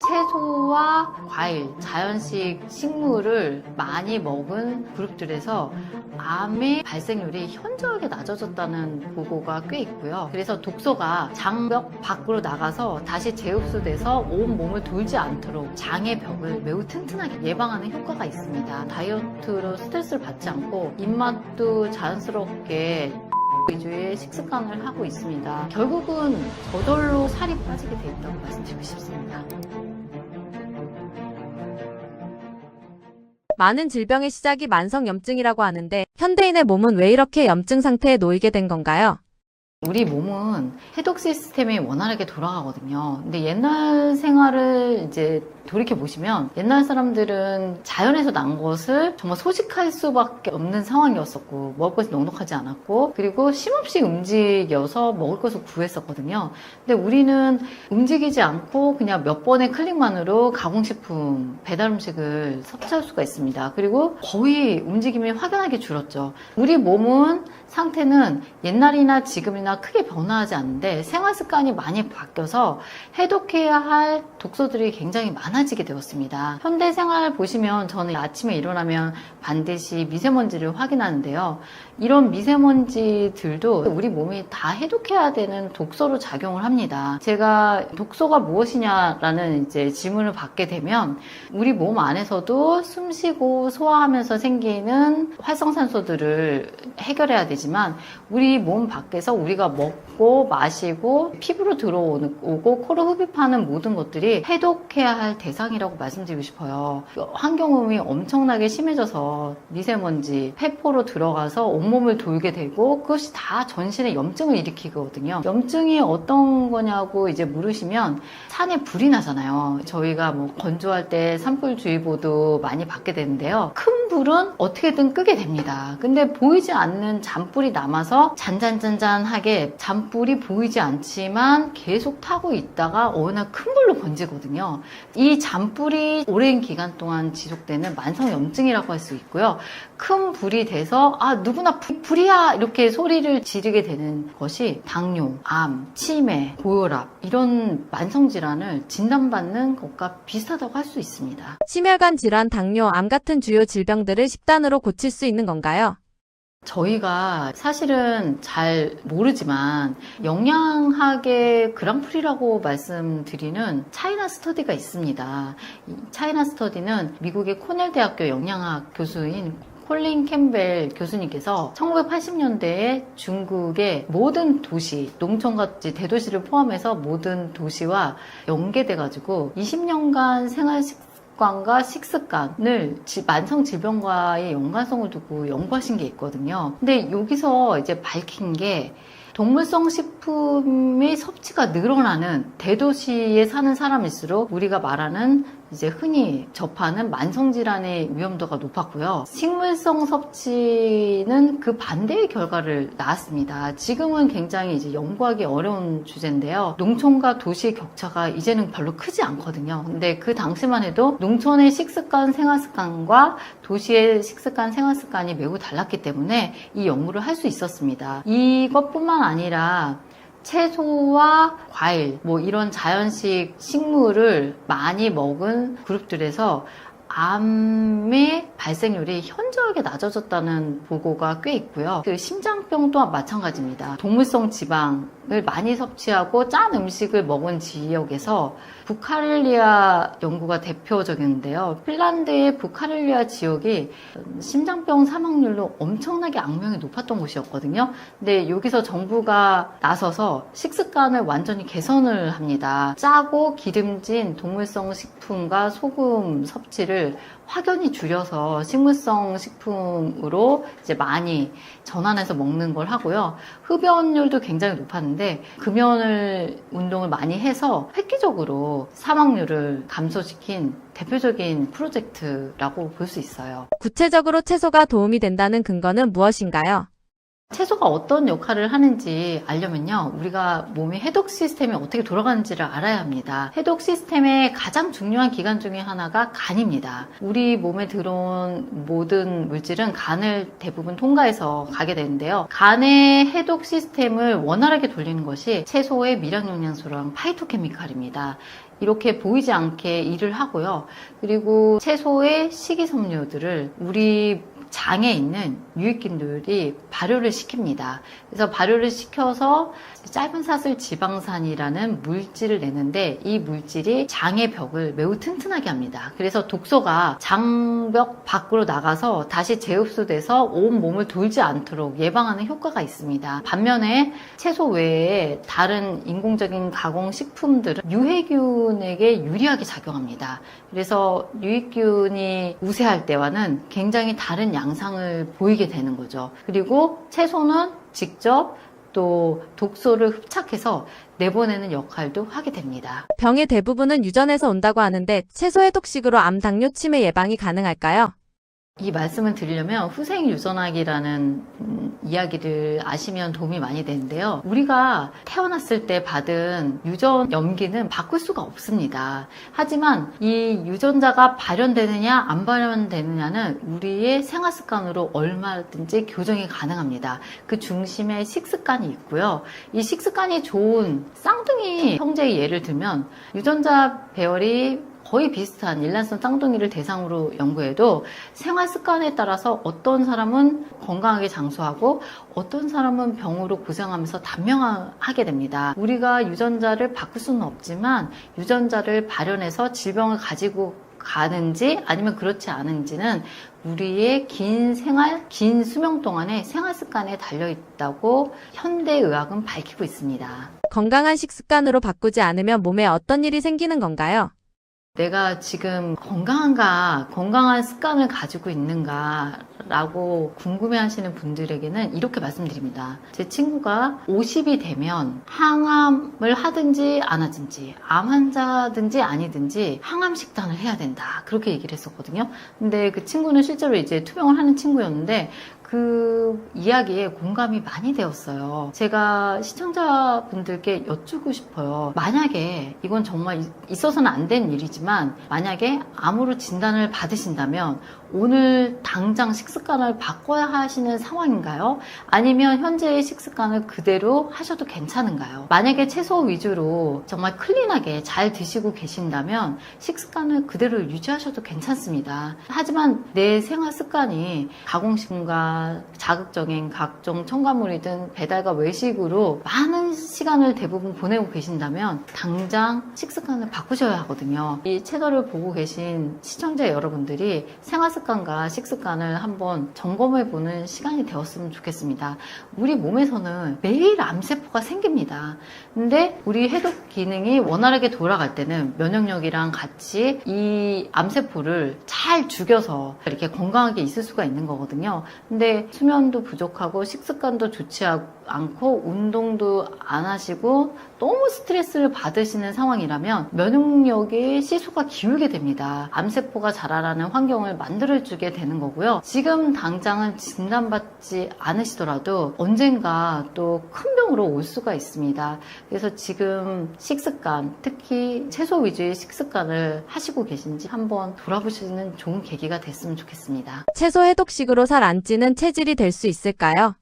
채소와 과일, 자연식 식물을 많이 먹은 그룹들에서 암의 발생률이 현저하게 낮아졌다는 보고가 꽤 있고요. 그래서 독소가 장벽 밖으로 나가서 다시 재흡수돼서 온 몸을 돌지 않도록 장의 벽을 매우 튼튼하게 예방하는 효과가 있습니다. 다이어트로 스트레스를 받지 않고 입맛도 자연스럽게 위주의 식습관을 하고 있습니다. 결국은 저절로 살이 빠지게 돼 있다고 말씀드리고 싶습니다. 많은 질병의 시작이 만성염증이라고 하는데 현대인의 몸은 왜 이렇게 염증 상태에 놓이게 된 건가요? 우리 몸은 해독 시스템이 원활하게 돌아가거든요. 근데 옛날 생활을 이제 돌이켜 보시면 옛날 사람들은 자연에서 난 것을 정말 소식할 수밖에 없는 상황이었었고 먹을 것이 넉넉하지 않았고 그리고 쉼없이 움직여서 먹을 것을 구했었거든요. 근데 우리는 움직이지 않고 그냥 몇 번의 클릭만으로 가공식품, 배달 음식을 섭취할 수가 있습니다. 그리고 거의 움직임이 확연하게 줄었죠. 우리 몸은 상태는 옛날이나 지금이나 크게 변화하지 않는데 생활 습관이 많이 바뀌어서 해독해야 할 독소들이 굉장히 많아지게 되었습니다. 현대 생활 보시면 저는 아침에 일어나면 반드시 미세먼지를 확인하는데요. 이런 미세먼지들도 우리 몸이 다 해독해야 되는 독소로 작용을 합니다. 제가 독소가 무엇이냐라는 이제 질문을 받게 되면 우리 몸 안에서도 숨쉬고 소화하면서 생기는 활성산소들을 해결해야 되지만 우리 몸 밖에서 우리가 먹고 마시고 피부로 들어오고 코로 흡입하는 모든 것들이 해독해야 할 대상이라고 말씀드리고 싶어요. 환경오염이 엄청나게 심해져서 미세먼지, 폐포로 들어가서 온몸을 돌게 되고 그것이 다 전신에 염증을 일으키거든요. 염증이 어떤 거냐고 이제 물으시면 산에 불이 나잖아요. 저희가 뭐 건조할 때 산불주의보도 많이 받게 되는데요. 큰 불은 어떻게든 끄게 됩니다. 근데 보이지 않는 잔불이 남아서 잔잔잔잔하게 잔불이 보이지 않지만 계속 타고 있다가 어느 날 큰 불로 번지거든요. 이 잔불이 오랜 기간 동안 지속되는 만성염증이라고 할 수 있고요. 큰 불이 돼서 누구나 불이야 이렇게 소리를 지르게 되는 것이 당뇨, 암, 치매, 고혈압 이런 만성질환을 진단받는 것과 비슷하다고 할 수 있습니다. 심혈관 질환, 당뇨, 암 같은 주요 질병들을 식단으로 고칠 수 있는 건가요? 저희가 사실은 잘 모르지만 영양학의 그랑프리라고 말씀드리는 차이나 스터디가 있습니다. 이 차이나 스터디는 미국의 코넬 대학교 영양학 교수인 콜린 캠벨 교수님께서 1980년대에 중국의 모든 도시, 농촌과 대도시를 포함해서 모든 도시와 연계돼가지고 20년간 생활 관과 식습관을 만성 질병과의 연관성을 두고 연구하신 게 있거든요. 근데 여기서 이제 밝힌 게 동물성 식품의 섭취가 늘어나는 대도시에 사는 사람일수록 우리가 말하는 이제 흔히 접하는 만성질환의 위험도가 높았고요. 식물성 섭취는 그 반대의 결과를 낳았습니다. 지금은 굉장히 이제 연구하기 어려운 주제인데요. 농촌과 도시의 격차가 이제는 별로 크지 않거든요. 근데 그 당시만 해도 농촌의 식습관, 생활습관과 도시의 식습관, 생활습관이 매우 달랐기 때문에 이 연구를 할 수 있었습니다. 이것뿐만 아니라 채소와 과일, 이런 자연식 식물을 많이 먹은 그룹들에서 암의 발생률이 현저하게 낮아졌다는 보고가 꽤 있고요. 그 심장병 또한 마찬가지입니다. 동물성 지방을 많이 섭취하고 짠 음식을 먹은 지역에서 부카렐리아 연구가 대표적인데요. 핀란드의 부카렐리아 지역이 심장병 사망률로 엄청나게 악명이 높았던 곳이었거든요. 근데 여기서 정부가 나서서 식습관을 완전히 개선을 합니다. 짜고 기름진 동물성 식품과 소금 섭취를 확연히 줄여서 식물성 식품으로 이제 많이 전환해서 먹는 걸 하고요. 흡연율도 굉장히 높았는데 금연을 운동을 많이 해서 획기적으로 사망률을 감소시킨 대표적인 프로젝트라고 볼 수 있어요. 구체적으로 채소가 도움이 된다는 근거는 무엇인가요? 채소가 어떤 역할을 하는지 알려면요, 우리가 몸의 해독 시스템이 어떻게 돌아가는지를 알아야 합니다. 해독 시스템의 가장 중요한 기관 중에 하나가 간입니다. 우리 몸에 들어온 모든 물질은 간을 대부분 통과해서 가게 되는데요. 간의 해독 시스템을 원활하게 돌리는 것이 채소의 미량영양소랑 파이토케미칼입니다. 이렇게 보이지 않게 일을 하고요. 그리고 채소의 식이섬유들을 우리 장에 있는 유익균들이 발효를 시킵니다. 그래서 발효를 시켜서 짧은 사슬 지방산이라는 물질을 내는데, 이 물질이 장의 벽을 매우 튼튼하게 합니다. 그래서 독소가 장벽 밖으로 나가서 다시 재흡수돼서 온 몸을 돌지 않도록 예방하는 효과가 있습니다. 반면에 채소 외에 다른 인공적인 가공식품들은 유해균에게 유리하게 작용합니다. 그래서 유익균이 우세할 때와는 굉장히 다른 양상을 보이게 되는 거죠. 그리고 채소는 직접 또 독소를 흡착해서 내보내는 역할도 하게 됩니다. 병의 대부분은 유전에서 온다고 하는데 채소 해독식으로 암, 당뇨, 치매 예방이 가능할까요? 이 말씀을 드리려면 후생 유전학이라는 이야기를 아시면 도움이 많이 되는데요. 우리가 태어났을 때 받은 유전 염기는 바꿀 수가 없습니다. 하지만 이 유전자가 발현되느냐 안 발현되느냐는 우리의 생활 습관으로 얼마든지 교정이 가능합니다. 그 중심에 식습관이 있고요. 이 식습관이 좋은 쌍둥이 형제의 예를 들면 유전자 배열이 거의 비슷한 일란성 쌍둥이를 대상으로 연구해도 생활 습관에 따라서 어떤 사람은 건강하게 장수하고 어떤 사람은 병으로 고생하면서 단명하게 됩니다. 우리가 유전자를 바꿀 수는 없지만 유전자를 발현해서 질병을 가지고 가는지 아니면 그렇지 않은지는 우리의 긴 수명 동안의 생활 습관에 달려있다고 현대의학은 밝히고 있습니다. 건강한 식습관으로 바꾸지 않으면 몸에 어떤 일이 생기는 건가요? 내가 지금 건강한가, 건강한 습관을 가지고 있는가 라고 궁금해하시는 분들에게는 이렇게 말씀드립니다. 제 친구가 50이 되면 항암을 하든지 안 하든지, 암 환자든지 아니든지 항암 식단을 해야 된다, 그렇게 얘기를 했었거든요. 근데 그 친구는 실제로 이제 투병을 하는 친구였는데 그 이야기에 공감이 많이 되었어요. 제가 시청자분들께 여쭈고 싶어요. 만약에 이건 정말 있어서는 안 된 일이지만 만약에 암으로 진단을 받으신다면 오늘 당장 식습관을 바꿔야 하시는 상황인가요? 아니면 현재의 식습관을 그대로 하셔도 괜찮은가요? 만약에 채소 위주로 정말 클린하게 잘 드시고 계신다면 식습관을 그대로 유지하셔도 괜찮습니다. 하지만 내 생활 습관이 가공식품과 자극적인 각종 첨가물이든 배달과 외식으로 많은 시간을 대부분 보내고 계신다면 당장 식습관을 바꾸셔야 하거든요. 이 채널을 보고 계신 시청자 여러분들이 생활 습관과 식습관을 한번 점검해보는 시간이 되었으면 좋겠습니다. 우리 몸에서는 매일 암세포가 생깁니다. 근데 우리 해독 기능이 원활하게 돌아갈 때는 면역력이랑 같이 이 암세포를 잘 죽여서 이렇게 건강하게 있을 수가 있는 거거든요. 근데 수면도 부족하고 식습관도 좋지 않고 운동도 안 하시고 너무 스트레스를 받으시는 상황이라면 면역력이 시소가 기울게 됩니다. 암세포가 자라라는 환경을 만들어주게 되는 거고요. 지금 당장은 진단받지 않으시더라도 언젠가 또 큰 병으로 올 수가 있습니다. 그래서 지금 식습관, 특히 채소 위주의 식습관을 하시고 계신지 한번 돌아보시는 좋은 계기가 됐으면 좋겠습니다. 채소 해독식으로 살 안 찌는 체질이 될 수 있을까요?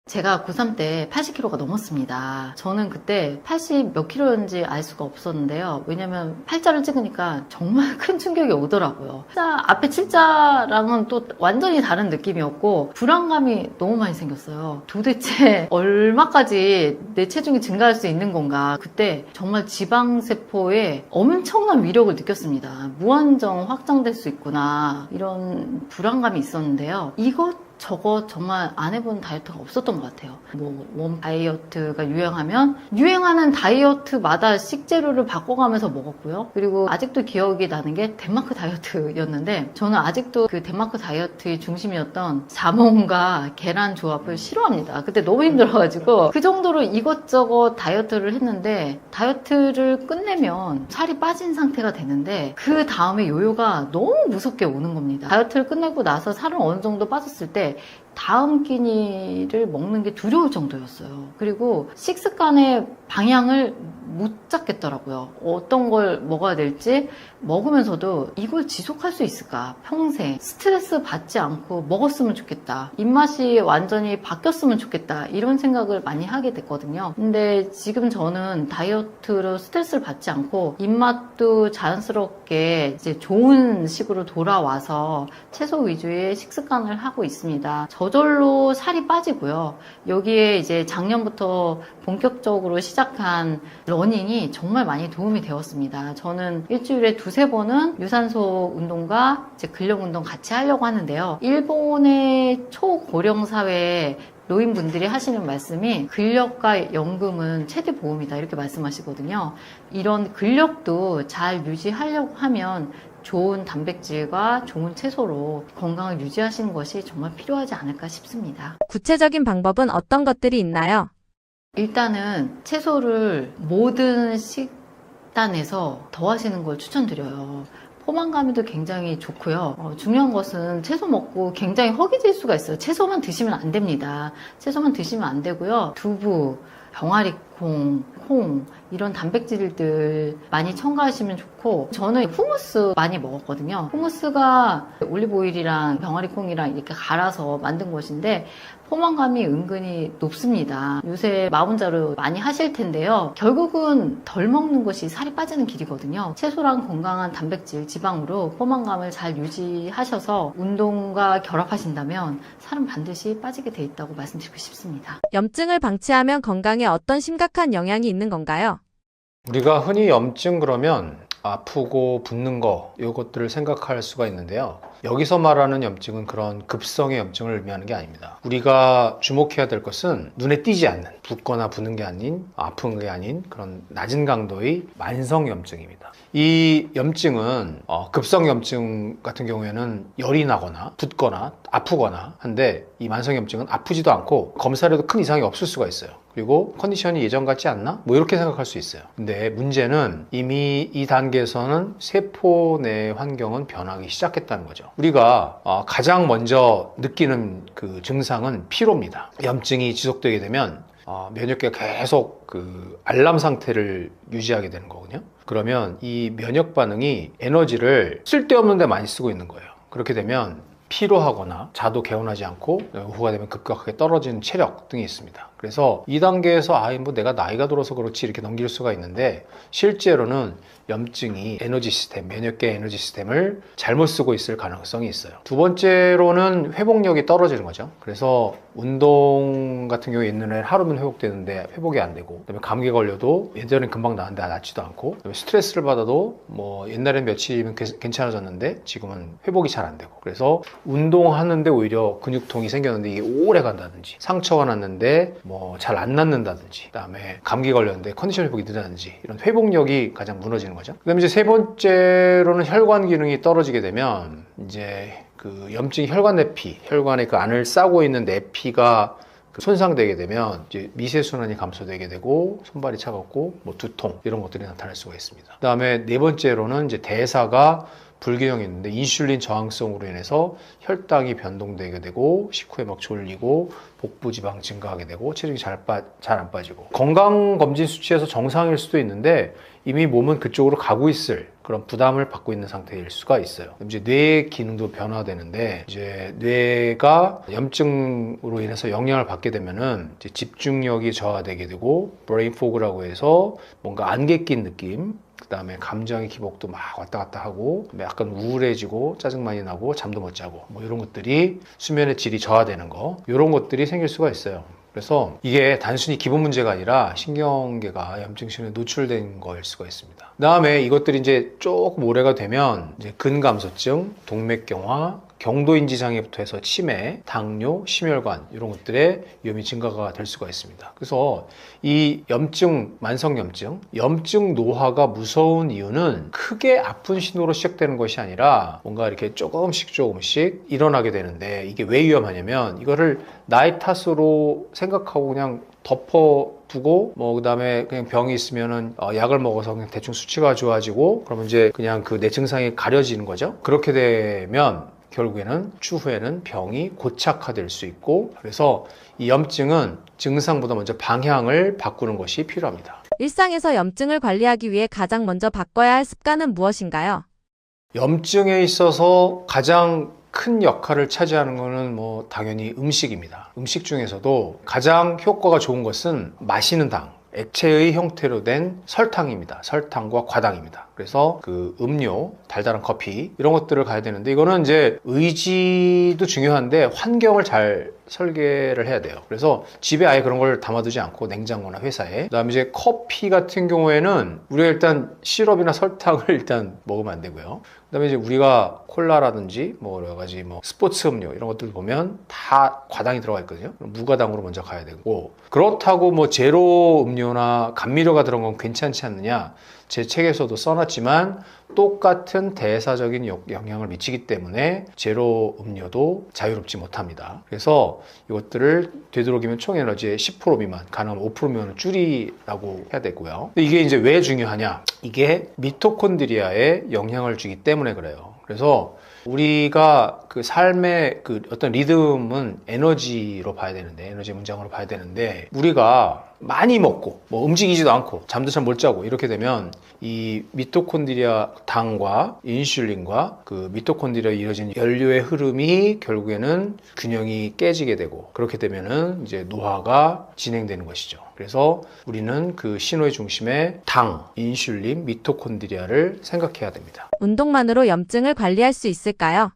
제가 고3 때 80kg가 넘었습니다. 저는 그때 80 몇 킬로였는지 알 수가 없었는데요. 왜냐면 팔자를 찍으니까 정말 큰 충격이 오더라고요. 앞에 7자랑은 또 완전히 다른 느낌이었고 불안감이 너무 많이 생겼어요. 도대체 얼마까지 내 체중이 증가할 수 있는 건가. 그때 정말 지방세포에 엄청난 위력을 느꼈습니다. 무한정 확장될 수 있구나, 이런 불안감이 있었는데요. 저거 정말 안 해본 다이어트가 없었던 것 같아요. 원 다이어트가 유행하면 유행하는 다이어트마다 식재료를 바꿔가면서 먹었고요. 그리고 아직도 기억이 나는 게 덴마크 다이어트였는데 저는 아직도 그 덴마크 다이어트의 중심이었던 자몽과 계란 조합을 싫어합니다. 그때 너무 힘들어가지고 그 정도로 이것저것 다이어트를 했는데 다이어트를 끝내면 살이 빠진 상태가 되는데 그 다음에 요요가 너무 무섭게 오는 겁니다. 다이어트를 끝내고 나서 살은 어느 정도 빠졌을 때 다음 끼니를 먹는 게 두려울 정도였어요. 그리고 식습관의 방향을 못 잡겠더라고요. 어떤 걸 먹어야 될지, 먹으면서도 이걸 지속할 수 있을까? 평생 스트레스 받지 않고 먹었으면 좋겠다. 입맛이 완전히 바뀌었으면 좋겠다. 이런 생각을 많이 하게 됐거든요. 근데 지금 저는 다이어트로 스트레스를 받지 않고 입맛도 자연스럽게 이제 좋은 식으로 돌아와서 채소 위주의 식습관을 하고 있습니다. 저절로 살이 빠지고요. 여기에 이제 작년부터 본격적으로 시작한 러닝이 정말 많이 도움이 되었습니다. 저는 일주일에 두세 번은 유산소 운동과 이제 근력 운동 같이 하려고 하는데요. 일본의 초고령 사회에 노인분들이 하시는 말씀이 근력과 연금은 최대 보험이다 이렇게 말씀하시거든요. 이런 근력도 잘 유지하려고 하면 좋은 단백질과 좋은 채소로 건강을 유지하시는 것이 정말 필요하지 않을까 싶습니다. 구체적인 방법은 어떤 것들이 있나요? 일단은 채소를 모든 식단에서 더하시는 걸 추천드려요. 포만감에도 굉장히 좋고요. 중요한 것은 채소 먹고 굉장히 허기질 수가 있어요. 채소만 드시면 안 됩니다. 채소만 드시면 안 되고요. 두부, 병아리콩, 콩 이런 단백질들 많이 첨가하시면 좋고, 저는 후무스 많이 먹었거든요. 후무스가 올리브오일이랑 병아리콩이랑 이렇게 갈아서 만든 것인데 포만감이 은근히 높습니다. 요새 마분자로 많이 하실 텐데요. 결국은 덜 먹는 것이 살이 빠지는 길이거든요. 채소랑 건강한 단백질, 지방으로 포만감을 잘 유지하셔서 운동과 결합하신다면 살은 반드시 빠지게 돼 있다고 말씀드리고 싶습니다. 염증을 방치하면 건강에 어떤 심각한 영향이 있는 건가요? 우리가 흔히 염증 그러면 아프고 붓는 거 이것들을 생각할 수가 있는데요. 여기서 말하는 염증은 그런 급성의 염증을 의미하는 게 아닙니다. 우리가 주목해야 될 것은 눈에 띄지 않는, 붓거나 부는 게 아닌, 아픈 게 아닌 그런 낮은 강도의 만성 염증입니다. 이 염증은 급성 염증 같은 경우에는 열이 나거나 붓거나 아프거나 한데, 이 만성 염증은 아프지도 않고 검사를 해도 큰 이상이 없을 수가 있어요. 그리고 컨디션이 예전 같지 않나? 뭐 이렇게 생각할 수 있어요. 근데 문제는 이미 이 단계에서는 세포 내 환경은 변하기 시작했다는 거죠. 우리가 가장 먼저 느끼는 그 증상은 피로입니다. 염증이 지속되게 되면 면역계가 계속 그 알람 상태를 유지하게 되는 거거든요. 그러면 이 면역 반응이 에너지를 쓸데없는 데 많이 쓰고 있는 거예요. 그렇게 되면 피로하거나 자도 개운하지 않고 오후가 되면 급격하게 떨어지는 체력 등이 있습니다. 그래서 이 단계에서 뭐 내가 나이가 들어서 그렇지 이렇게 넘길 수가 있는데, 실제로는 염증이 에너지 시스템, 면역계 에너지 시스템을 잘못 쓰고 있을 가능성이 있어요. 두 번째로는 회복력이 떨어지는 거죠. 그래서 운동 같은 경우에 옛날에 하루면 회복되는데 회복이 안 되고, 그다음에 감기 걸려도 예전엔 금방 나았는데 낫지도 않고, 그다음에 스트레스를 받아도 뭐 옛날엔 며칠이면 괜찮아졌는데 지금은 회복이 잘 안 되고, 그래서 운동하는데 오히려 근육통이 생겼는데 이게 오래 간다든지, 상처가 났는데 뭐 잘 안 낫는다든지, 그다음에 감기 걸렸는데 컨디션 회복이 늦어지는지, 이런 회복력이 가장 무너지는 거죠. 그다음에 이제 세 번째로는 혈관 기능이 떨어지게 되면 이제 그 염증이 혈관 내피, 혈관의 그 안을 싸고 있는 내피가 손상되게 되면 이제 미세순환이 감소되게 되고 손발이 차갑고 뭐 두통 이런 것들이 나타날 수가 있습니다. 그다음에 네 번째로는 이제 대사가 불균형이 있는데 인슐린 저항성으로 인해서 혈당이 변동되게 되고 식후에 막 졸리고 복부 지방 증가하게 되고 체력이 잘 안 빠지고, 건강검진 수치에서 정상일 수도 있는데 이미 몸은 그쪽으로 가고 있을 그런 부담을 받고 있는 상태일 수가 있어요. 이제 뇌 기능도 변화되는데, 이제 뇌가 염증으로 인해서 영향을 받게 되면은 이제 집중력이 저하되게 되고 브레인 포그라고 해서 뭔가 안개 낀 느낌, 그 다음에 감정의 기복도 막 왔다 갔다 하고 약간 우울해지고 짜증 많이 나고 잠도 못 자고 뭐 이런 것들이, 수면의 질이 저하되는 거, 이런 것들이 생길 수가 있어요. 그래서 이게 단순히 기분 문제가 아니라 신경계가 염증신호에 노출된 거일 수가 있습니다. 그 다음에 이것들이 이제 조금 오래가 되면 이제 근감소증, 동맥경화, 경도인지 장애부터 해서 치매, 당뇨, 심혈관 이런 것들의 위험이 증가가 될 수가 있습니다. 그래서 이 염증, 만성염증, 염증 노화가 무서운 이유는 크게 아픈 신호로 시작되는 것이 아니라 뭔가 이렇게 조금씩 일어나게 되는데, 이게 왜 위험하냐면 이거를 나의 탓으로 생각하고 그냥 덮어두고 뭐 그다음에 그냥 병이 있으면은 약을 먹어서 그냥 대충 수치가 좋아지고 그러면 이제 그냥 그 내 증상이 가려지는 거죠. 그렇게 되면 결국에는 추후에는 병이 고착화될 수 있고, 그래서 이 염증은 증상보다 먼저 방향을 바꾸는 것이 필요합니다. 일상에서 염증을 관리하기 위해 가장 먼저 바꿔야 할 습관은 무엇인가요? 염증에 있어서 가장 큰 역할을 차지하는 것은 뭐 당연히 음식입니다. 음식 중에서도 가장 효과가 좋은 것은 마시는 당, 액체의 형태로 된 설탕입니다. 설탕과 과당입니다. 그래서 그 음료, 달달한 커피 이런 것들을 가야 되는데, 이거는 이제 의지도 중요한데 환경을 잘 설계를 해야 돼요. 그래서 집에 아예 그런 걸 담아두지 않고 냉장고나 회사에. 그다음에 이제 커피 같은 경우에는 우리가 일단 시럽이나 설탕을 일단 먹으면 안 되고요. 그다음에 이제 우리가 콜라라든지 뭐 여러 가지 뭐 스포츠 음료 이런 것들 보면 다 과당이 들어가 있거든요. 무과당으로 먼저 가야 되고, 그렇다고 뭐 제로 음료나 감미료가 들어간 건 괜찮지 않느냐? 제 책에서도 써놨지만 똑같은 대사적인 영향을 미치기 때문에 제로 음료도 자유롭지 못합니다. 그래서 이것들을 되도록이면 총 에너지의 10% 미만, 가능하면 5% 미만을 줄이라고 해야 되고요. 근데 이게 이제 왜 중요하냐? 이게 미토콘드리아에 영향을 주기 때문에 그래요. 그래서 우리가 그 삶의 그 어떤 리듬은 에너지로 봐야 되는데, 에너지 문장으로 봐야 되는데, 우리가 많이 먹고 뭐 움직이지도 않고 잠도 잘 못 자고 이렇게 되면 이 미토콘드리아 당과 인슐린과 그 미토콘드리아에 이어진 연료의 흐름이 결국에는 균형이 깨지게 되고, 그렇게 되면은 이제 노화가 진행되는 것이죠. 그래서 우리는 그 신호의 중심에 당, 인슐린, 미토콘드리아를 생각해야 됩니다. 운동만으로 염증을 관리할 수 있을까요?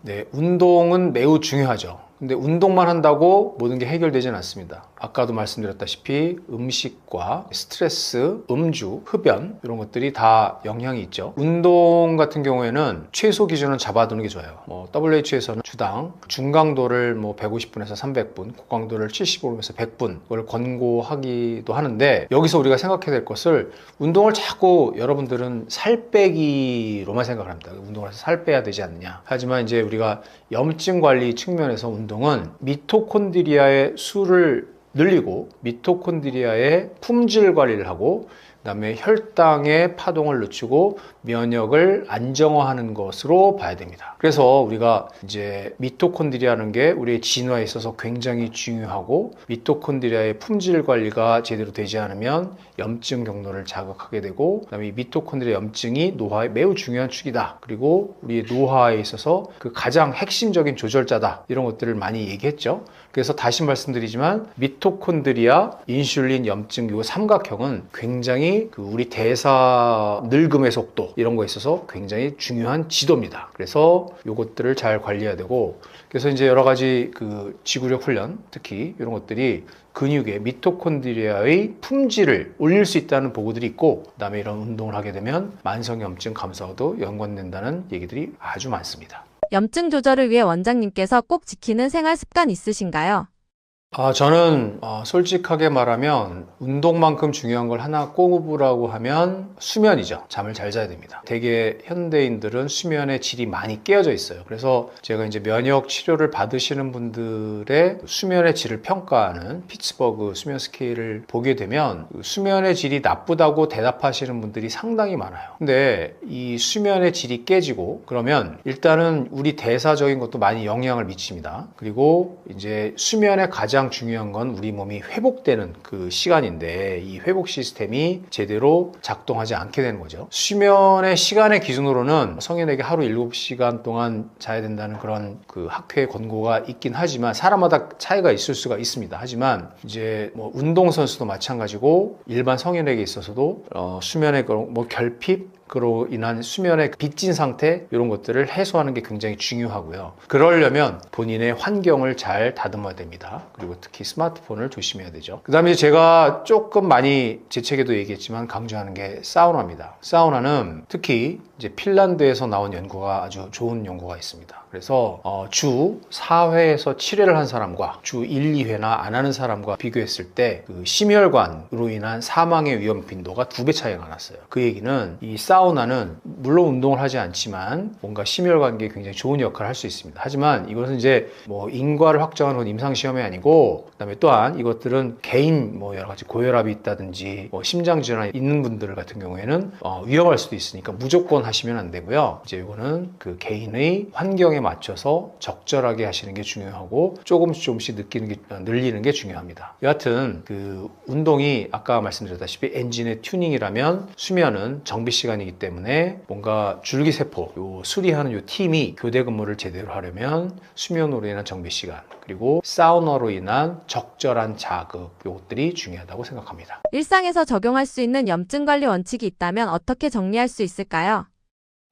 네, 운동은 매우 중요하죠. 근데 운동만 한다고 모든 게 해결되지는 않습니다. 아까도 말씀드렸다시피 음식과 스트레스, 음주, 흡연 이런 것들이 다 영향이 있죠. 운동 같은 경우에는 최소 기준은 잡아두는 게 좋아요. 뭐 WHO에서는 주당 중강도를 뭐 150분에서 300분, 고강도를 75분에서 100분 그걸 권고하기도 하는데, 여기서 우리가 생각해야 될 것을, 운동을 자꾸 여러분들은 살 빼기로만 생각을 합니다. 운동을 해서 살 빼야 되지 않느냐. 하지만 이제 우리가 염증 관리 측면에서 운동은 미토콘드리아의 수를 늘리고 미토콘드리아의 품질 관리를 하고, 그다음에 혈당의 파동을 늦추고 면역을 안정화하는 것으로 봐야 됩니다. 그래서 우리가 이제 미토콘드리아라는 게 우리의 진화에 있어서 굉장히 중요하고, 미토콘드리아의 품질 관리가 제대로 되지 않으면 염증 경로를 자극하게 되고, 그다음에 이 미토콘드리아 염증이 노화의 매우 중요한 축이다. 그리고 우리의 노화에 있어서 그 가장 핵심적인 조절자다. 이런 것들을 많이 얘기했죠. 그래서 다시 말씀드리지만 미토콘드리아, 인슐린, 염증 이 삼각형은 굉장히 그 우리 대사 늙음의 속도 이런 거에 있어서 굉장히 중요한 지도입니다. 그래서 이것들을 잘 관리해야 되고, 그래서 이제 여러 가지 그 지구력 훈련, 특히 이런 것들이 근육의 미토콘드리아의 품질을 올릴 수 있다는 보고들이 있고, 그다음에 이런 운동을 하게 되면 만성염증 감소와도 연관된다는 얘기들이 아주 많습니다. 염증 조절을 위해 원장님께서 꼭 지키는 생활 습관 있으신가요? 저는 솔직하게 말하면 운동만큼 중요한 걸 하나 꼽으라고 하면 수면이죠. 잠을 잘 자야 됩니다. 대개 현대인들은 수면의 질이 많이 깨어져 있어요. 그래서 제가 이제 면역 치료를 받으시는 분들의 수면의 질을 평가하는 피츠버그 수면 스케일을 보게 되면 수면의 질이 나쁘다고 대답하시는 분들이 상당히 많아요. 근데 이 수면의 질이 깨지고 그러면 일단은 우리 대사적인 것도 많이 영향을 미칩니다. 그리고 이제 수면의 가장 중요한 건 우리 몸이 회복되는 그 시간인데, 이 회복 시스템이 제대로 작동하지 않게 되는 거죠. 수면의 시간의 기준으로는 성인에게 하루 7시간 동안 자야 된다는 그런 그 학회 권고가 있긴 하지만 사람마다 차이가 있을 수가 있습니다. 하지만 이제 뭐 운동선수도 마찬가지고 일반 성인에게 있어서도 수면의 뭐 결핍 그로 인한 수면의 빚진 상태 이런 것들을 해소하는 게 굉장히 중요하고요. 그러려면 본인의 환경을 잘 다듬어야 됩니다. 그리고 특히 스마트폰을 조심해야 되죠. 그 다음에 제가 조금 많이 제 책에도 얘기했지만 강조하는 게 사우나입니다. 사우나는 특히 이제 핀란드에서 나온 연구가 아주 좋은 연구가 있습니다. 그래서 주 4회에서 7회를 한 사람과 주 1, 2회나 안 하는 사람과 비교했을 때 그 심혈관으로 인한 사망의 위험 빈도가 2배 차이가 났어요. 그 얘기는 이 사우나는 물론 운동을 하지 않지만 뭔가 심혈관계에 굉장히 좋은 역할을 할 수 있습니다. 하지만 이것은 이제 뭐 인과를 확정하는 임상시험이 아니고, 그다음에 또한 이것들은 개인 뭐 여러 가지 고혈압이 있다든지 뭐 심장 질환이 있는 분들 같은 경우에는 위험할 수도 있으니까 무조건 하시면 안 되고요. 이제 이거는 그 개인의 환경에 맞춰서 적절하게 하시는 게 중요하고 조금씩 늘리는 게 중요합니다. 여하튼 그 운동이 아까 말씀드렸다시피 엔진의 튜닝이라면 수면은 정비 시간이기 때문에 뭔가 줄기세포 요 수리하는 요 팀이 교대 근무를 제대로 하려면 수면으로 인한 정비 시간, 그리고 사우나로 인한 적절한 자극, 요것들이 중요하다고 생각합니다. 일상에서 적용할 수 있는 염증 관리 원칙이 있다면 어떻게 정리할 수 있을까요?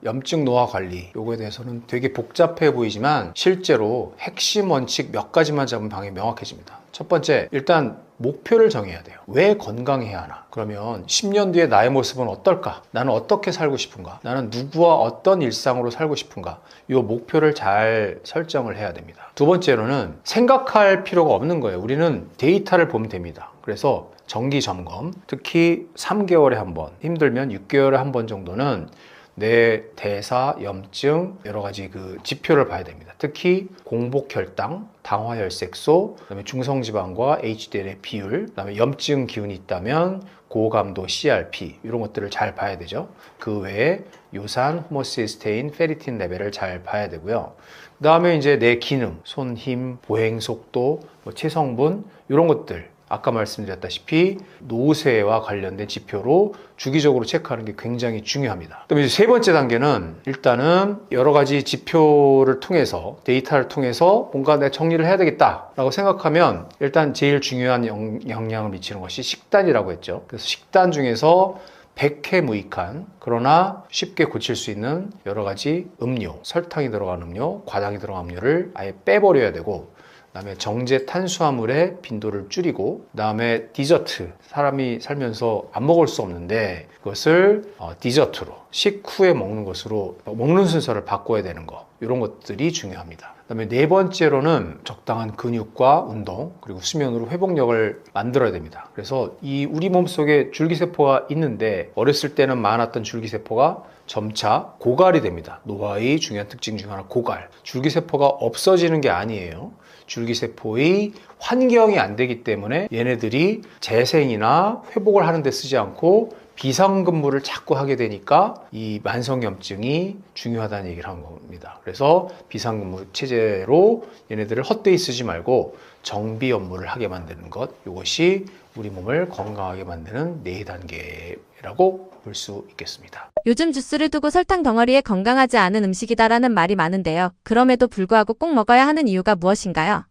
염증 노화 관리, 요거에 대해서는 되게 복잡해 보이지만 실제로 핵심 원칙 몇 가지만 잡으면 방향이 명확해집니다. 첫 번째, 일단 목표를 정해야 돼요. 왜 건강해야 하나? 그러면 10년 뒤에 나의 모습은 어떨까? 나는 어떻게 살고 싶은가? 나는 누구와 어떤 일상으로 살고 싶은가? 이 목표를 잘 설정을 해야 됩니다. 두 번째로는 생각할 필요가 없는 거예요. 우리는 데이터를 보면 됩니다. 그래서 정기 점검, 특히 3개월에 한 번, 힘들면 6개월에 한 번 정도는 내 대사, 염증, 여러 가지 그 지표를 봐야 됩니다. 특히 공복혈당, 당화혈색소, 그다음에 중성지방과 HDL의 비율, 그다음에 염증 기운이 있다면 고감도 CRP, 이런 것들을 잘 봐야 되죠. 그 외에 요산, 호모시스테인, 페리틴 레벨을 잘 봐야 되고요. 그 다음에 이제 내 기능, 손 힘, 보행 속도, 체성분, 이런 것들, 아까 말씀드렸다시피 노쇠와 관련된 지표로 주기적으로 체크하는 게 굉장히 중요합니다. 그다음에 이제 세 번째 단계는 일단은 여러 가지 지표를 통해서, 데이터를 통해서 뭔가 내가 정리를 해야 되겠다라고 생각하면 일단 제일 중요한 영향을 미치는 것이 식단이라고 했죠. 그래서 식단 중에서 백해무익한, 그러나 쉽게 고칠 수 있는 여러 가지 음료, 설탕이 들어간 음료, 과당이 들어간 음료를 아예 빼버려야 되고, 그다음에 정제 탄수화물의 빈도를 줄이고, 그다음에 디저트, 사람이 살면서 안 먹을 수 없는데 그것을 디저트로, 식후에 먹는 것으로 먹는 순서를 바꿔야 되는 거, 이런 것들이 중요합니다. 그다음에 네 번째로는 적당한 근육과 운동, 그리고 수면으로 회복력을 만들어야 됩니다. 그래서 이 우리 몸속에 줄기세포가 있는데 어렸을 때는 많았던 줄기세포가 점차 고갈이 됩니다. 노화의 중요한 특징 중 하나, 고갈. 줄기세포가 없어지는 게 아니에요. 줄기세포의 환경이 안 되기 때문에 얘네들이 재생이나 회복을 하는 데 쓰지 않고 비상근무를 자꾸 하게 되니까 이 만성염증이 중요하다는 얘기를 한 겁니다. 그래서 비상근무 체제로 얘네들을 헛되이 쓰지 말고 정비 업무를 하게 만드는 것, 이것이 우리 몸을 건강하게 만드는 4단계라고 볼 수 있겠습니다. 요즘 주스를 두고 설탕 덩어리에 건강하지 않은 음식이다라는 말이 많은데요. 그럼에도 불구하고 꼭 먹어야 하는 이유가 무엇인가요?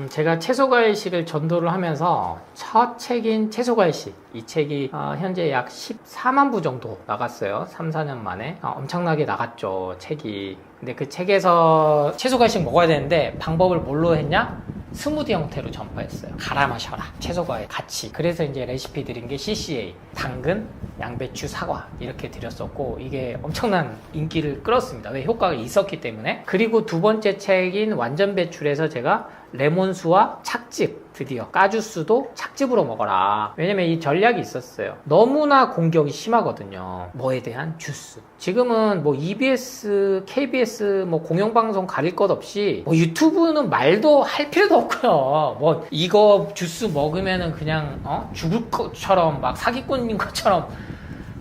제가 채소과일식을 전도를 하면서 첫 책인 채소과일식, 이 책이 현재 약 14만 부 정도 나갔어요. 3, 4년 만에. 엄청나게 나갔죠, 책이. 근데 그 책에서 채소과일식 먹어야 되는데 방법을 뭘로 했냐? 스무디 형태로 전파했어요. 갈아 마셔라, 채소과일 같이. 그래서 이제 레시피 드린 게 CCA, 당근, 양배추, 사과 이렇게 드렸었고, 이게 엄청난 인기를 끌었습니다. 왜? 효과가 있었기 때문에. 그리고 두 번째 책인 완전 배출에서 제가 레몬수와 착즙, 드디어 까주스도 착즙으로 먹어라. 왜냐면 이 전략이 있었어요. 너무나 공격이 심하거든요. 뭐에 대한 주스. 지금은 뭐 EBS, KBS 뭐 공영방송 가릴 것 없이 뭐 유튜브는 말도 할 필요도 없고요. 뭐 이거 주스 먹으면은 그냥 죽을 것처럼 막 사기꾼인 것처럼,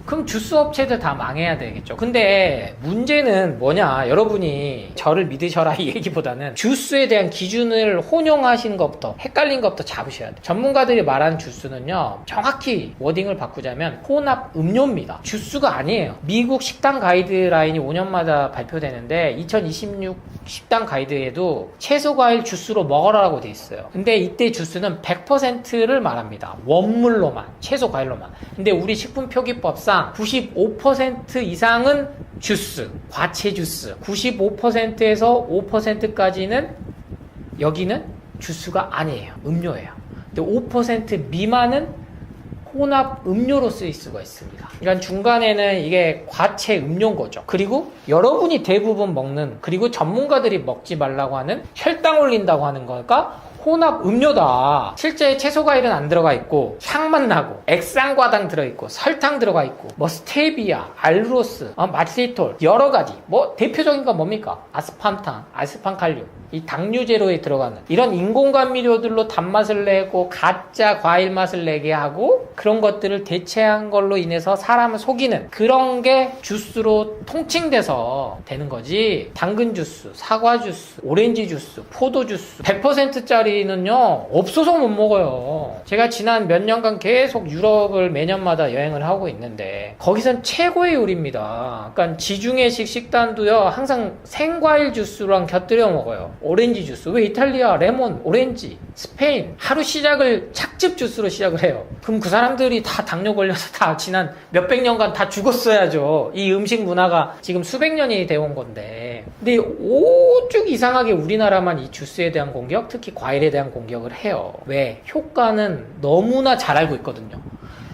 그럼 주스 업체들 다 망해야 되겠죠. 근데 문제는 뭐냐, 여러분이 저를 믿으셔라 이 얘기보다는 주스에 대한 기준을 혼용하시는 것부터, 헷갈린 것부터 잡으셔야 돼요. 전문가들이 말하는 주스는요, 정확히 워딩을 바꾸자면 혼합 음료입니다. 주스가 아니에요. 미국 식단 가이드라인이 5년마다 발표되는데 2026 식단 가이드에도 채소 과일 주스로 먹어라라고 돼 있어요. 근데 이때 주스는 100%를 말합니다. 원물로만, 채소 과일로만. 근데 우리 식품 표기법상 95% 이상은 주스, 과채 주스, 95%에서 5%까지는 여기는 주스가 아니에요. 음료예요. 근데 5% 미만은 혼합 음료로 쓰일 수가 있습니다. 그러니까 중간에는 이게 과채 음료인 거죠. 그리고 여러분이 대부분 먹는, 그리고 전문가들이 먹지 말라고 하는 혈당 올린다고 하는 거가 혼합 음료다. 실제 채소 과일은 안 들어가 있고 향만 나고 액상과당 들어있고 설탕 들어가 있고 뭐 스테비아, 알루로스, 마틸리톨 여러 가지. 뭐 대표적인 건 뭡니까? 아스팜탄, 아스판칼륨. 이 당류제로에 들어가는 이런 인공감미료들로 단맛을 내고 가짜 과일 맛을 내게 하고 그런 것들을 대체한 걸로 인해서 사람을 속이는 그런 게 주스로 통칭돼서 되는 거지. 당근 주스, 사과 주스, 오렌지 주스, 포도 주스 100%짜리는요 없어서 못 먹어요. 제가 지난 몇 년간 계속 유럽을 매년마다 여행을 하고 있는데 거기선 최고의 요리입니다. 그러니까 지중해식 식단도요 항상 생과일 주스랑 곁들여 먹어요. 오렌지 주스. 왜 이탈리아 레몬, 오렌지, 스페인 하루 시작을 착즙 주스로 시작을 해요. 그럼 그 사람들이 다 당뇨 걸려서 다 지난 몇백 년간 다 죽었어야죠. 이 음식 문화가 지금 수백 년이 되어 온 건데. 근데 오죽 이상하게 우리나라만 이 주스에 대한 공격, 특히 과일에 대한 공격을 해요. 왜? 효과는 너무나 잘 알고 있거든요.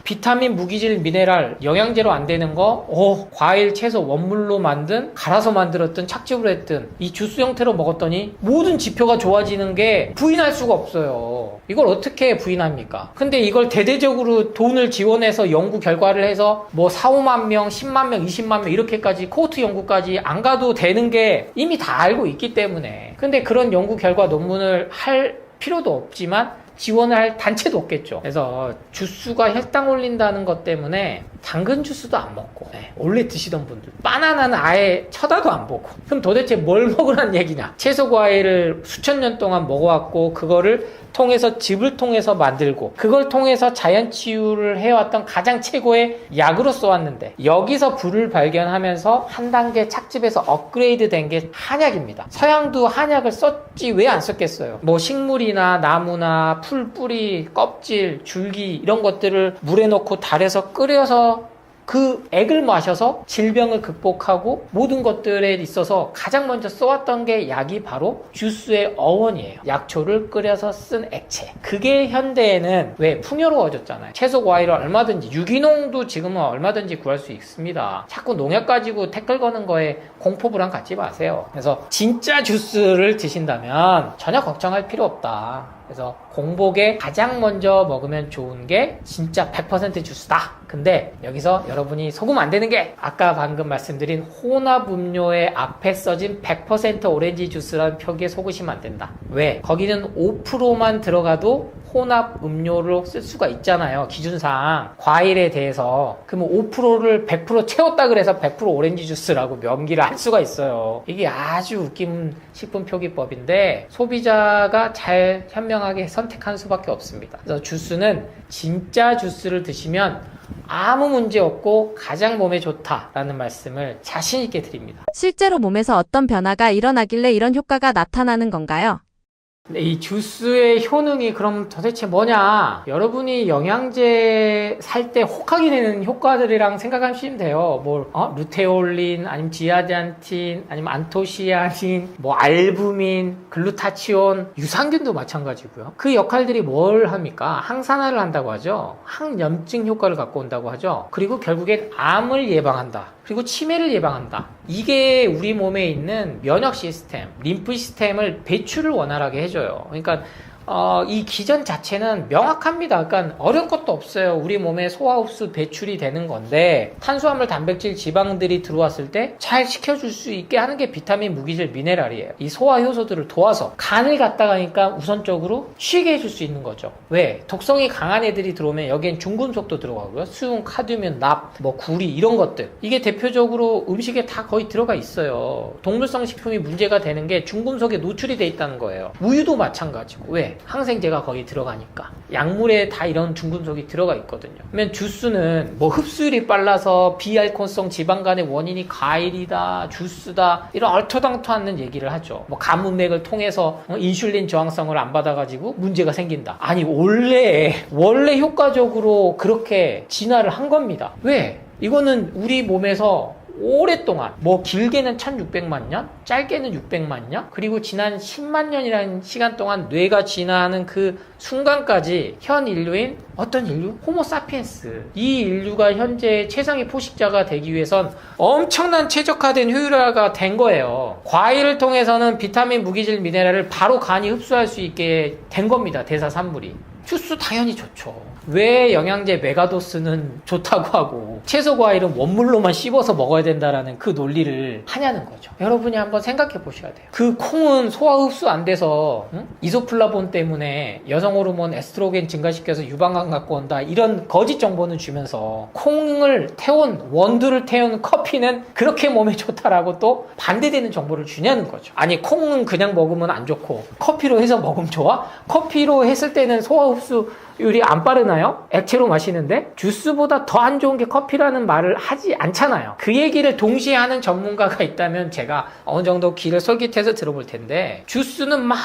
비타민, 무기질, 미네랄, 영양제로 안 되는 거, 과일, 채소, 원물로 만든, 갈아서 만들었든 착즙으로 했든 이 주스 형태로 먹었더니 모든 지표가 좋아지는 게 부인할 수가 없어요. 이걸 어떻게 부인합니까? 근데 이걸 대대적으로 돈을 지원해서 연구 결과를 해서 뭐 4, 5만 명, 10만 명, 20만 명 이렇게까지 코호트 연구까지 안 가도 되는 게 이미 다 알고 있기 때문에. 근데 그런 연구 결과 논문을 할 필요도 없지만 지원을 할 단체도 없겠죠. 그래서 주스가 혈당 올린다는 것 때문에 당근 주스도 안 먹고 원래 드시던 분들 바나나는 아예 쳐다도 안 보고 그럼 도대체 뭘 먹으란 얘기냐. 채소 과일을 수천 년 동안 먹어왔고 그거를 통해서 즙을 통해서 만들고 그걸 통해서 자연 치유를 해왔던 가장 최고의 약으로 써왔는데 여기서 불을 발견하면서 한 단계 착즙에서 업그레이드 된 게 한약입니다. 서양도 한약을 썼지 왜 안 썼겠어요. 뭐 식물이나 나무나 풀, 뿌리, 껍질, 줄기 이런 것들을 물에 넣고 달에서 끓여서 그 액을 마셔서 질병을 극복하고 모든 것들에 있어서 가장 먼저 써왔던 게 약이 바로 주스의 어원이에요. 약초를 끓여서 쓴 액체. 그게 현대에는 왜 풍요로워졌잖아요. 채소 과일을 얼마든지 유기농도 지금은 얼마든지 구할 수 있습니다. 자꾸 농약 가지고 태클 거는 거에 공포불안 갖지 마세요. 그래서 진짜 주스를 드신다면 전혀 걱정할 필요 없다. 그래서 공복에 가장 먼저 먹으면 좋은 게 진짜 100% 주스다. 근데 여기서 여러분이 속으면 안 되는 게 아까 방금 말씀드린 혼합 음료의 앞에 써진 100% 오렌지 주스라는 표기에 속으시면 안 된다. 왜? 거기는 5%만 들어가도 혼합 음료로 쓸 수가 있잖아요. 기준상 과일에 대해서. 그러면 5%를 100% 채웠다 그래서 100% 오렌지 주스라고 명기를 할 수가 있어요. 이게 아주 웃긴 식품 표기법인데 소비자가 잘 현명하게 선택한 수밖에 없습니다. 그래서 주스는 진짜 주스를 드시면 아무 문제 없고 가장 몸에 좋다라는 말씀을 자신 있게 드립니다. 실제로 몸에서 어떤 변화가 일어나길래 이런 효과가 나타나는 건가요? 이 주스의 효능이 그럼 도대체 뭐냐? 여러분이 영양제 살 때 혹하게 되는 효과들이랑 생각하시면 돼요. 루테올린, 아니면 지아잔틴, 아니면 안토시아닌, 알부민, 글루타치온, 유산균도 마찬가지고요. 그 역할들이 뭘 합니까? 항산화를 한다고 하죠. 항염증 효과를 갖고 온다고 하죠. 그리고 결국엔 암을 예방한다. 그리고 치매를 예방한다. 이게 우리 몸에 있는 면역 시스템, 림프 시스템을 배출을 원활하게 해줘요. 그러니까 이 기전 자체는 명확합니다. 그러니까 어려운 것도 없어요. 우리 몸에 소화 흡수 배출이 되는 건데 탄수화물, 단백질, 지방들이 들어왔을 때 잘 식혀줄 수 있게 하는 게 비타민, 무기질, 미네랄이에요. 이 소화 효소들을 도와서 간을 갖다가니까 우선적으로 쉬게 해줄 수 있는 거죠. 왜? 독성이 강한 애들이 들어오면 여기엔 중금속도 들어가고요. 수용, 카드뮴, 납, 구리 이런 것들. 이게 대표적으로 음식에 다 거의 들어가 있어요. 동물성 식품이 문제가 되는 게 중금속에 노출이 돼 있다는 거예요. 우유도 마찬가지고. 왜? 항생제가 거기 들어가니까. 약물에 다 이런 중금속이 들어가 있거든요. 그러면 주스는 흡수율이 빨라서 비알코올성 지방간의 원인이 과일이다, 주스다 이런 얼토당토 않는 얘기를 하죠. 가문맥을 통해서 인슐린 저항성을 안 받아가지고 문제가 생긴다. 아니 원래 효과적으로 그렇게 진화를 한 겁니다. 왜? 이거는 우리 몸에서 오랫동안 뭐 길게는 1600만 년, 짧게는 600만 년, 그리고 지난 10만 년이라는 시간 동안 뇌가 진화하는 그 순간까지 현 인류인 어떤 인류? 호모사피엔스. 이 인류가 현재 최상의 포식자가 되기 위해선 엄청난 최적화된 효율화가 된 거예요. 과일을 통해서는 비타민, 무기질, 미네랄을 바로 간이 흡수할 수 있게 된 겁니다. 대사산물이. 주스 당연히 좋죠. 왜 영양제 메가도스는 좋다고 하고 채소 과일은 원물로만 씹어서 먹어야 된다라는 그 논리를 하냐는 거죠. 여러분이 한번 생각해 보셔야 돼요. 그 콩은 소화 흡수 안 돼서 이소플라본 때문에 여성 호르몬 에스트로겐 증가시켜서 유방암 갖고 온다, 이런 거짓 정보는 주면서 콩을 태운, 원두를 태운 커피는 그렇게 몸에 좋다라고 또 반대되는 정보를 주냐는 거죠. 아니, 콩은 그냥 먹으면 안 좋고 커피로 해서 먹으면 좋아? 커피로 했을 때는 소화 흡수율이 안 빠르나요? 액체로 마시는데 주스보다 더 안 좋은 게 커피라는 말을 하지 않잖아요. 그 얘기를 동시에 하는 전문가가 있다면 제가 어느 정도 귀를 솔깃해서 들어볼 텐데, 주스는 막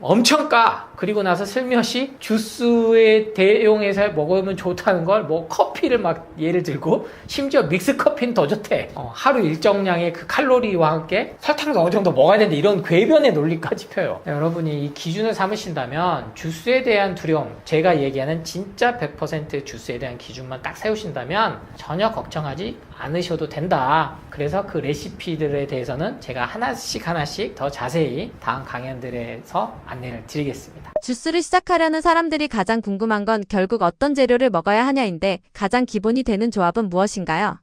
엄청 그리고 나서 슬며시 주스에 대용해서 먹으면 좋다는 걸 뭐 커피를 막 예를 들고, 심지어 믹스 커피는 더 좋대. 하루 일정량의 그 칼로리와 함께 설탕도 어느 정도 먹어야 되는데, 이런 궤변의 논리까지 펴요. 여러분이 이 기준을 삼으신다면 주스에 대한 두려움, 제가 얘기하는 진짜 100% 주스에 대한 기준만 딱 세우신다면 전혀 걱정하지 않으셔도 된다. 그래서 그 레시피들에 대해서는 제가 하나씩 더 자세히 다음 강연들에서 안내를 드리겠습니다. 주스를 시작하려는 사람들이 가장 궁금한 건 결국 어떤 재료를 먹어야 하냐인데, 가장 기본이 되는 조합은 무엇인가요?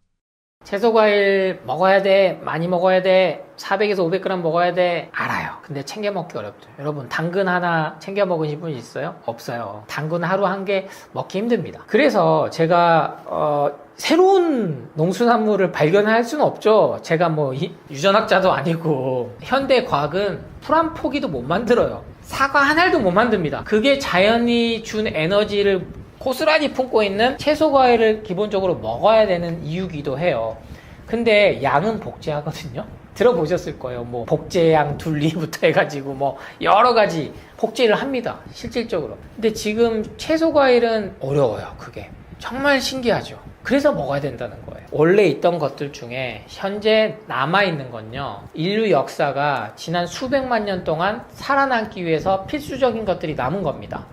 채소 과일 먹어야 돼, 많이 먹어야 돼, 400에서 500g 먹어야 돼, 알아요. 근데 챙겨 먹기 어렵죠. 여러분, 당근 하나 챙겨 먹으신 분 있어요? 없어요. 당근 하루 한 개 먹기 힘듭니다. 그래서 제가 새로운 농수산물을 발견할 수는 없죠. 제가 뭐 유전학자도 아니고, 현대 과학은 풀 한 포기도 못 만들어요. 사과 한 알도 못 만듭니다. 그게 자연이 준 에너지를 고스란히 품고 있는 채소 과일을 기본적으로 먹어야 되는 이유기도 해요. 근데 양은 복제하거든요. 들어보셨을 거예요. 뭐 복제양 둘리부터 해가지고 뭐 여러 가지 복제를 합니다. 실질적으로. 근데 지금 채소 과일은 어려워요. 그게 정말 신기하죠. 그래서 먹어야 된다는 거예요. 원래 있던 것들 중에 현재 남아있는 건요, 인류 역사가 지난 수백만 년 동안 살아남기 위해서 필수적인 것들이 남은 겁니다.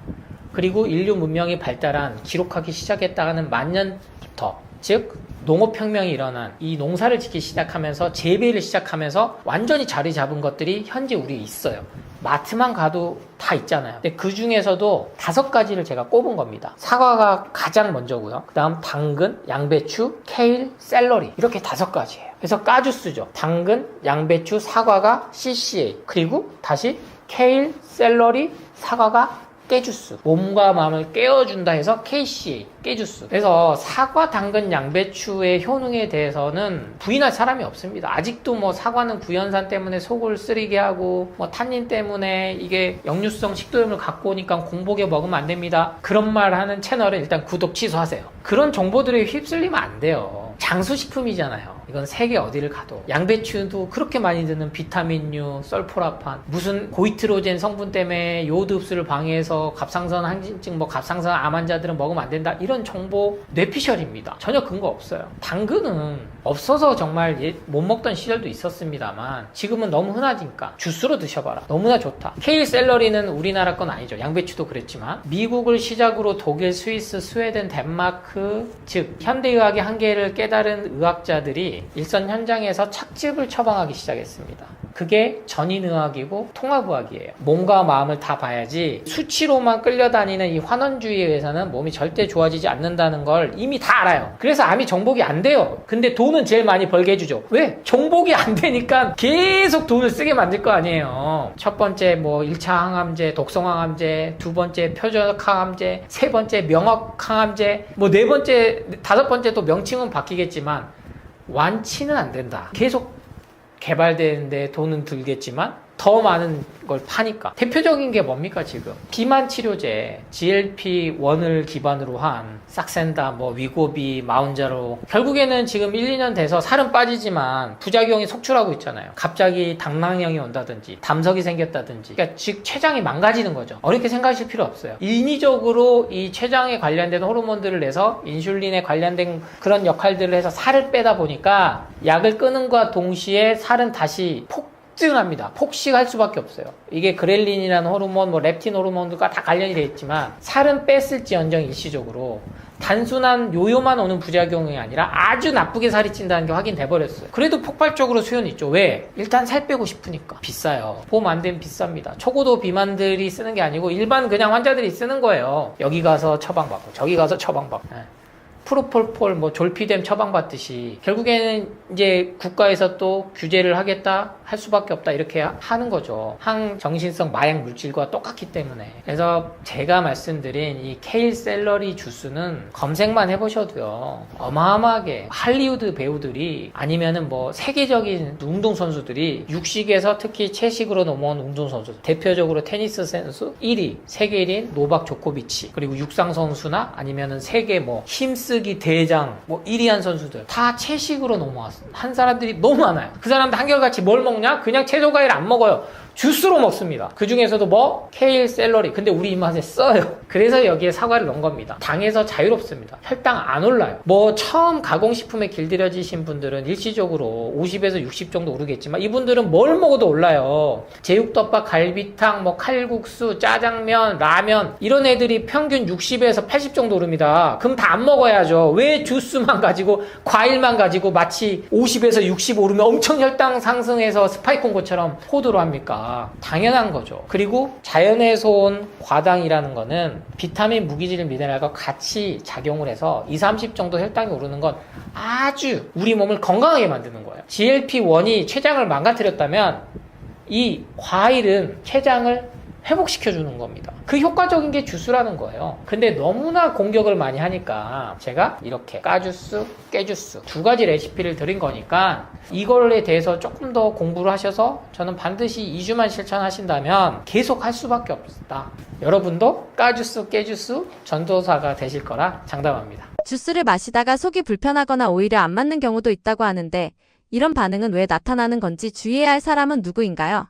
그리고 인류 문명이 발달한, 기록하기 시작했다가는 만년부터, 즉 농업혁명이 일어난, 이 농사를 짓기 시작하면서, 재배를 시작하면서 완전히 자리 잡은 것들이 현재 우리에 있어요. 마트만 가도 다 있잖아요. 근데 그 중에서도 5가지를 제가 꼽은 겁니다. 사과가 가장 먼저고요. 그 다음 당근, 양배추, 케일, 샐러리, 이렇게 5가지예요. 그래서 까주스죠. 당근, 양배추, 사과가 CCA, 그리고 다시 케일, 샐러리, 사과가 깨주스. 몸과 마음을 깨워준다 해서 KCA, 깨주스. 그래서 사과, 당근, 양배추의 효능에 대해서는 부인할 사람이 없습니다. 아직도 뭐 사과는 구연산 때문에 속을 쓰리게 하고, 뭐 탄닌 때문에 이게 역류성 식도염을 갖고 오니까 공복에 먹으면 안 됩니다, 그런 말 하는 채널은 일단 구독 취소하세요. 그런 정보들에 휩쓸리면 안 돼요. 장수식품이잖아요. 이건 세계 어디를 가도. 양배추도 그렇게 많이 드는 비타민류, 설포라판, 무슨 고이트로젠 성분 때문에 요오드 흡수를 방해해서 갑상선 항진증, 뭐 갑상선 암 환자들은 먹으면 안 된다, 이런 정보 뇌피셜입니다. 전혀 근거 없어요. 당근은 없어서 정말 못 먹던 시절도 있었습니다만 지금은 너무 흔하니까 주스로 드셔봐라. 너무나 좋다. 케일, 샐러리는 우리나라 건 아니죠. 양배추도 그랬지만 미국을 시작으로 독일, 스위스, 스웨덴, 덴마크, 즉 현대의학의 한계를 깨달은 의학자들이 일선 현장에서 착즙을 처방하기 시작했습니다. 그게 전인의학이고 통합의학이에요. 몸과 마음을 다 봐야지 수치로만 끌려다니는 이 환원주의에 의해서는 몸이 절대 좋아지지 않는다는 걸 이미 다 알아요. 그래서 암이 정복이 안 돼요. 근데 돈은 제일 많이 벌게 해주죠. 왜? 정복이 안 되니까 계속 돈을 쓰게 만들 거 아니에요. 첫 번째 뭐 1차 항암제, 독성항암제, 두 번째 표적항암제, 세 번째 명확항암제, 뭐 네 번째, 5번째 또 명칭은 바뀌겠지만 완치는 안 된다. 계속 개발되는데 돈은 들겠지만 더 많은 걸 파니까. 대표적인 게 뭡니까 지금? 비만 치료제 GLP-1을 기반으로 한 싹센다, 뭐 위고비, 마운자로, 결국에는 지금 1, 2년 돼서 살은 빠지지만 부작용이 속출하고 있잖아요. 갑자기 당낭량이 온다든지 담석이 생겼다든지, 그러니까 즉 췌장이 망가지는 거죠. 어렵게 생각하실 필요 없어요. 인위적으로 이 췌장에 관련된 호르몬들을 내서 인슐린에 관련된 그런 역할들을 해서 살을 빼다 보니까 약을 끊음과 동시에 살은 다시 폭증합니다. 폭식할 수밖에 없어요. 이게 그렐린이라는 호르몬, 뭐 렙틴 호르몬들과 다 관련이 되어 있지만 살은 뺐을지언정 일시적으로 단순한 요요만 오는 부작용이 아니라 아주 나쁘게 살이 찐다는 게 확인돼 버렸어요. 그래도 폭발적으로 수요는 있죠. 왜? 일단 살 빼고 싶으니까. 비싸요. 보험 안 되면 비쌉니다. 초고도 비만들이 쓰는 게 아니고 일반 그냥 환자들이 쓰는 거예요. 여기 가서 처방받고 저기 가서 처방받고. 프로폴폴, 뭐 졸피뎀 처방받듯이 결국에는 이제 국가에서 또 규제를 하겠다, 할 수밖에 없다 이렇게 하는 거죠. 항정신성 마약 물질과 똑같기 때문에. 그래서 제가 말씀드린 이 케일 샐러리 주스는 검색만 해보셔도요, 어마어마하게 할리우드 배우들이 아니면은 뭐 세계적인 운동선수들이 육식에서 특히 채식으로 넘어온 운동선수, 대표적으로 테니스 선수 1위, 세계 1위인 노박 조코비치, 그리고 육상선수나 아니면은 세계 뭐 힘쓰기 대장 뭐 1위 한 선수들 다 채식으로 넘어왔어요. 한 사람들이 너무 많아요. 그 사람들 한결같이 뭘 먹냐? 그냥 채소 과일 안 먹어요. 주스로 먹습니다. 그 중에서도 뭐? 케일 샐러리. 근데 우리 입맛에 써요. 그래서 여기에 사과를 넣은 겁니다. 당에서 자유롭습니다. 혈당 안 올라요. 뭐 처음 가공식품에 길들여지신 분들은 일시적으로 50에서 60 정도 오르겠지만 이분들은 뭘 먹어도 올라요. 제육덮밥, 갈비탕, 뭐 칼국수, 짜장면, 라면 이런 애들이 평균 60에서 80 정도 오릅니다. 그럼 다 안 먹어야죠. 왜 주스만 가지고 과일만 가지고 마치 50에서 60 오르면 엄청 혈당 상승해서 스파이크 온 것처럼 포도로 합니까? 당연한 거죠. 그리고 자연에서 온 과당이라는 거는 비타민, 무기질, 미네랄과 같이 작용을 해서 20, 30 정도 혈당이 오르는 건 아주 우리 몸을 건강하게 만드는 거예요. GLP-1이 췌장을 망가뜨렸다면 이 과일은 췌장을 회복시켜주는 겁니다. 그 효과적인 게 주스라는 거예요. 근데 너무나 공격을 많이 하니까 제가 이렇게 까주스, 깨주스 두 가지 레시피를 드린 거니까 이걸에 대해서 조금 더 공부를 하셔서 저는 반드시 2주만 실천하신다면 계속 할 수밖에 없다. 여러분도 까주스, 깨주스 전도사가 되실 거라 장담합니다. 주스를 마시다가 속이 불편하거나 오히려 안 맞는 경우도 있다고 하는데 이런 반응은 왜 나타나는 건지 주의해야 할 사람은 누구인가요?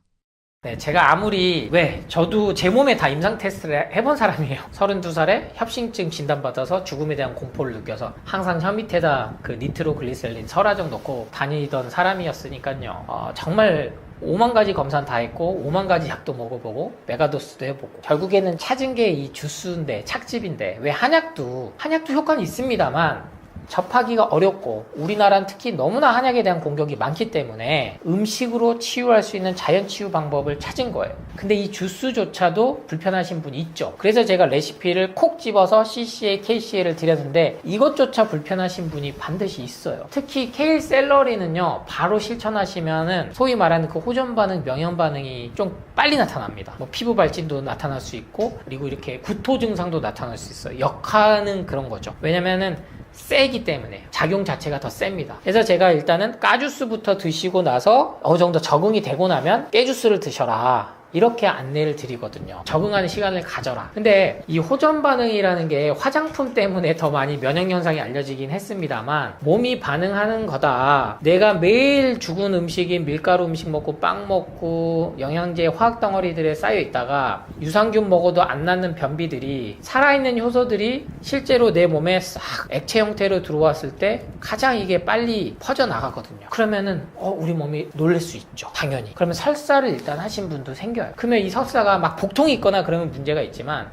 네, 제가 아무리 저도 제 몸에 다 임상 테스트를 해본 사람이에요. 32살에 협심증 진단받아서 죽음에 대한 공포를 느껴서 항상 혀 밑에다 그 니트로글리세린 설화정 넣고 다니던 사람이었으니까요. 정말 5만 가지 검사는 다 했고 5만 가지 약도 먹어보고 메가도스도 해보고 결국에는 찾은 게 이 주스인데, 착즙인데, 왜 한약도 효과는 있습니다만 접하기가 어렵고 우리나라는 특히 너무나 한약에 대한 공격이 많기 때문에 음식으로 치유할 수 있는 자연 치유 방법을 찾은 거예요. 근데 이 주스조차도 불편하신 분이 있죠. 그래서 제가 레시피를 콕 집어서 CCA, KCA를 드렸는데 이것조차 불편하신 분이 반드시 있어요. 특히 케일 샐러리는요, 바로 실천하시면은 소위 말하는 그 호전 반응, 명현 반응이 좀 빨리 나타납니다. 뭐 피부 발진도 나타날 수 있고 그리고 이렇게 구토 증상도 나타날 수 있어요. 역하는 그런 거죠. 왜냐면은 세기 때문에 작용 자체가 더 셉니다. 그래서 제가 일단은 까주스부터 드시고 나서 어느 정도 적응이 되고 나면 깨주스를 드셔라, 이렇게 안내를 드리거든요. 적응하는 시간을 가져라. 근데 이 호전 반응이라는 게 화장품 때문에 더 많이 면역 현상이 알려지긴 했습니다만 몸이 반응하는 거다. 내가 매일 죽은 음식인 밀가루 음식 먹고 빵 먹고 영양제 화학 덩어리들에 쌓여 있다가 유산균 먹어도 안 낫는 변비들이 살아있는 효소들이 실제로 내 몸에 싹 액체 형태로 들어왔을 때 가장 이게 빨리 퍼져나가거든요. 그러면은 우리 몸이 놀랄 수 있죠. 당연히. 그러면 설사를 일단 하신 분도 생겨요. 그러면 이 설사가 막 복통이 있거나 그러면 문제가 있지만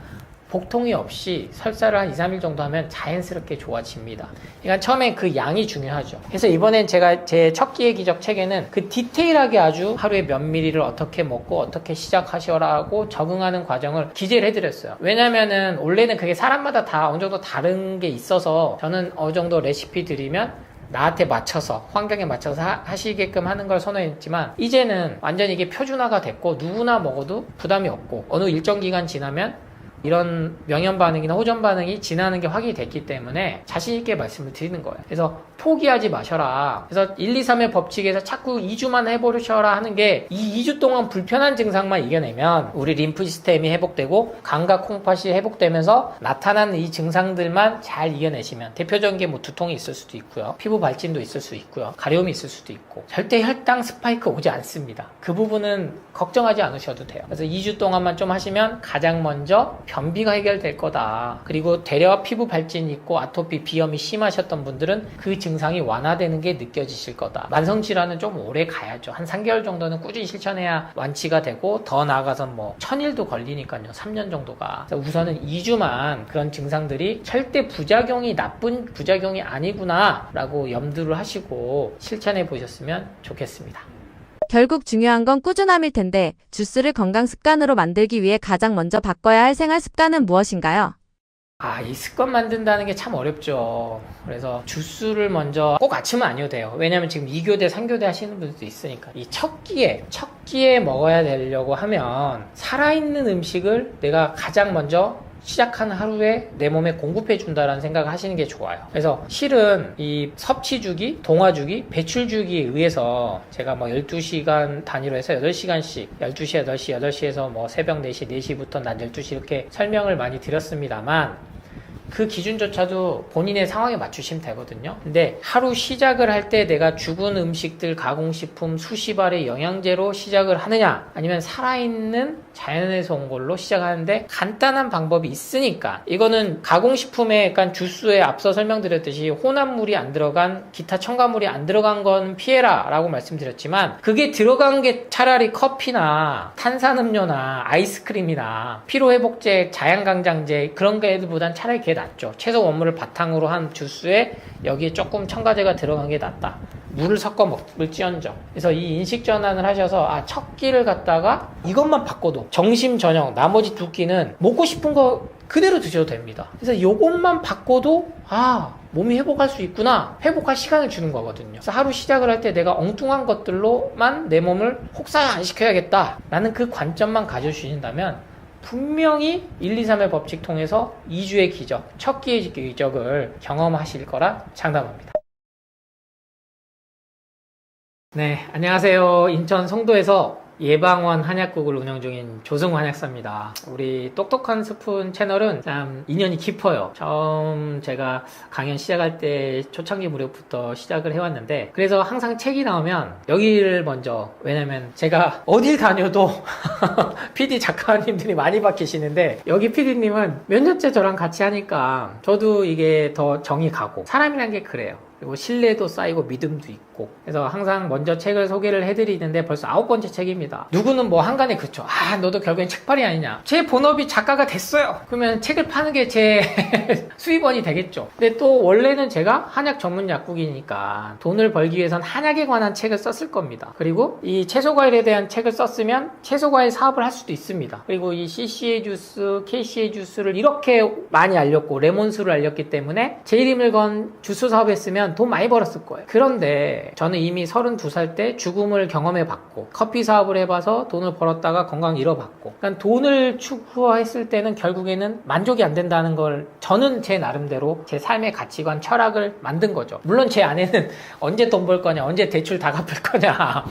복통이 없이 설사를 한 2, 3일 정도 하면 자연스럽게 좋아집니다. 그러니까 처음에 그 양이 중요하죠. 그래서 이번엔 제가 제 첫 끼의 기적 책에는 그 디테일하게 아주 하루에 몇 미리를 어떻게 먹고 어떻게 시작하셔라고 적응하는 과정을 기재를 해드렸어요. 왜냐면은 원래는 그게 사람마다 다 어느 정도 다른 게 있어서 저는 어느 정도 레시피 드리면 나한테 맞춰서, 환경에 맞춰서 하시게끔 하는 걸 선호했지만 이제는 완전히 이게 표준화가 됐고 누구나 먹어도 부담이 없고 어느 일정 기간 지나면 이런 명현 반응이나 호전 반응이 지나는 게 확인이 됐기 때문에 자신 있게 말씀을 드리는 거예요. 그래서 포기하지 마셔라. 그래서 1, 2, 3의 법칙에서 자꾸 2주만 해보셔라 하는 게 이 2주 동안 불편한 증상만 이겨내면 우리 림프 시스템이 회복되고 감각 콩팥이 회복되면서 나타나는 이 증상들만 잘 이겨내시면 대표적인 게 뭐 두통이 있을 수도 있고요. 피부 발진도 있을 수 있고요. 가려움이 있을 수도 있고 절대 혈당 스파이크 오지 않습니다. 그 부분은 걱정하지 않으셔도 돼요. 그래서 2주 동안만 좀 하시면 가장 먼저 변비가 해결될 거다. 그리고 되려 피부 발진이 있고 아토피, 비염이 심하셨던 분들은 그 증상이 완화되는 게 느껴지실 거다. 만성질환은 좀 오래 가야죠. 한 3개월 정도는 꾸준히 실천해야 완치가 되고 더 나아가서 뭐 1000일도 걸리니까요. 3년 정도가. 그래서 우선은 2주만 그런 증상들이 절대 부작용이 나쁜 부작용이 아니구나 라고 염두를 하시고 실천해 보셨으면 좋겠습니다. 결국 중요한 건 꾸준함일 텐데 주스를 건강 습관으로 만들기 위해 가장 먼저 바꿔야 할 생활 습관은 무엇인가요? 이 습관 만든다는 게 참 어렵죠. 그래서 주스를 먼저 꼭 아침은 아니어도 돼요. 왜냐면 지금 2교대, 3교대 하시는 분들도 있으니까. 이 첫 끼에 먹어야 되려고 하면 살아있는 음식을 내가 가장 먼저 시작하는 하루에 내 몸에 공급해 준다라는 생각을 하시는 게 좋아요. 그래서 실은 이 섭취 주기, 동화 주기, 배출 주기에 의해서 제가 뭐 12시간 단위로 해서 8시간씩 12시, 8시, 8시에서 뭐 새벽 4시, 4시부터 낮 12시 이렇게 설명을 많이 드렸습니다만 그 기준조차도 본인의 상황에 맞추시면 되거든요. 근데 하루 시작을 할 때 내가 죽은 음식들, 가공식품, 수십 알의 영양제로 시작을 하느냐 아니면 살아있는 자연에서 온 걸로 시작하는데 간단한 방법이 있으니까 이거는 가공식품에 약간 주스에 앞서 설명드렸듯이 혼합물이 안 들어간 기타 첨가물이 안 들어간 건 피해라 라고 말씀드렸지만 그게 들어간 게 차라리 커피나 탄산음료나 아이스크림이나 피로회복제, 자양강장제 그런 애들보단 차라리 그게 낫죠. 채소 원물을 바탕으로 한 주스에 여기에 조금 첨가제가 들어간 게 낫다. 물을 섞어 먹을지언정. 그래서 이 인식 전환을 하셔서 첫 끼를 갖다가 이것만 바꿔도 점심 저녁 나머지 두 끼는 먹고 싶은 거 그대로 드셔도 됩니다. 그래서 이것만 바꿔도 몸이 회복할 수 있구나. 회복할 시간을 주는 거거든요. 그래서 하루 시작을 할 때 내가 엉뚱한 것들로만 내 몸을 혹사 안 시켜야겠다 라는 그 관점만 가져주신다면 분명히 1, 2, 3의 법칙 통해서 2주의 기적, 첫 끼의 기적을 경험하실 거라 장담합니다. 네, 안녕하세요. 인천 송도에서 예방원 한약국을 운영 중인 조승우 한약사입니다. 우리 똑똑한 스푼 채널은 참 인연이 깊어요. 처음 제가 강연 시작할 때 초창기 무렵부터 시작을 해왔는데 그래서 항상 책이 나오면 여기를 먼저 왜냐면 제가 어딜 다녀도 PD 작가님들이 많이 바뀌시는데 여기 PD님은 몇 년째 저랑 같이 하니까 저도 이게 더 정이 가고 사람이란 게 그래요. 그리고 신뢰도 쌓이고 믿음도 있고 그래서 항상 먼저 책을 소개를 해드리는데 벌써 9번째 책입니다. 누구는 뭐 한간에 그쵸. 너도 결국엔 책팔이 아니냐. 제 본업이 작가가 됐어요. 그러면 책을 파는 게 제 수입원이 되겠죠. 근데 또 원래는 제가 한약 전문 약국이니까 돈을 벌기 위해선 한약에 관한 책을 썼을 겁니다. 그리고 이 채소과일에 대한 책을 썼으면 채소과일 사업을 할 수도 있습니다. 그리고 이 CCA 주스, KCA 주스를 이렇게 많이 알렸고 레몬수를 알렸기 때문에 제 이름을 건 주스 사업 했으면 돈 많이 벌었을 거예요. 그런데 저는 이미 32살 때 죽음을 경험해봤고 커피 사업을 해봐서 돈을 벌었다가 건강 잃어봤고 그러니까 돈을 추구했을 때는 결국에는 만족이 안 된다는 걸 저는 제 나름대로 제 삶의 가치관, 철학을 만든 거죠. 물론 제 아내는 언제 돈 벌 거냐, 언제 대출 다 갚을 거냐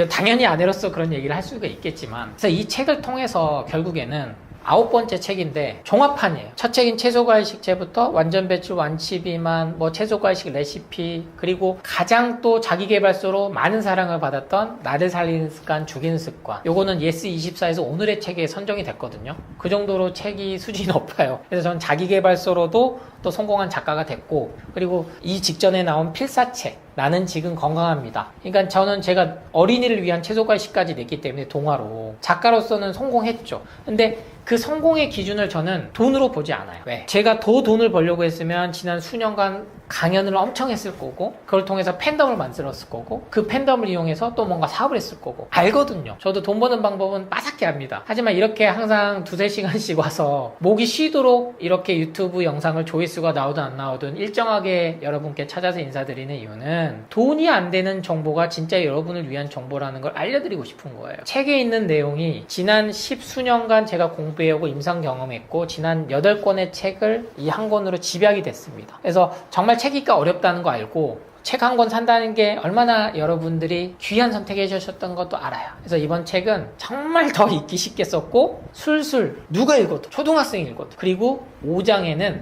당연히 아내로서 그런 얘기를 할 수가 있겠지만 그래서 이 책을 통해서 결국에는 9번째 책인데 종합판이에요. 첫 책인 채소과일식제부터 완전 배출 완치 비만, 뭐 채소과일식 레시피 그리고 가장 또 자기계발서로 많은 사랑을 받았던 나를 살리는 습관, 죽이는 습관 요거는 예스24에서 오늘의 책에 선정이 됐거든요. 그 정도로 책이 수준이 높아요. 그래서 저는 자기계발서로도 또 성공한 작가가 됐고 그리고 이 직전에 나온 필사책 나는 지금 건강합니다. 그러니까 저는 제가 어린이를 위한 채소과일식까지 냈기 때문에 동화로 작가로서는 성공했죠. 근데 그 성공의 기준을 저는 돈으로 보지 않아요. 왜? 제가 더 돈을 벌려고 했으면 지난 수년간 강연을 엄청 했을 거고 그걸 통해서 팬덤을 만들었을 거고 그 팬덤을 이용해서 또 뭔가 사업을 했을 거고 알거든요. 저도 돈 버는 방법은 빠삭히 압니다. 하지만 이렇게 항상 2-3시간씩 와서 목이 쉬도록 이렇게 유튜브 영상을 조회수가 나오든 안 나오든 일정하게 여러분께 찾아서 인사드리는 이유는 이유는 돈이 안 되는 정보가 진짜 여러분을 위한 정보라는 걸 알려드리고 싶은 거예요. 책에 있는 내용이 지난 10수년간 제가 공부해오고 임상 경험했고 지난 8권의 책을 이 한 권으로 집약이 됐습니다. 그래서 정말 책 읽기가 어렵다는 거 알고 책 한 권 산다는 게 얼마나 여러분들이 귀한 선택해 주셨던 것도 알아요. 그래서 이번 책은 정말 더 읽기 쉽게 썼고 술술 누가 읽어도 초등학생이 읽어도 그리고 5장에는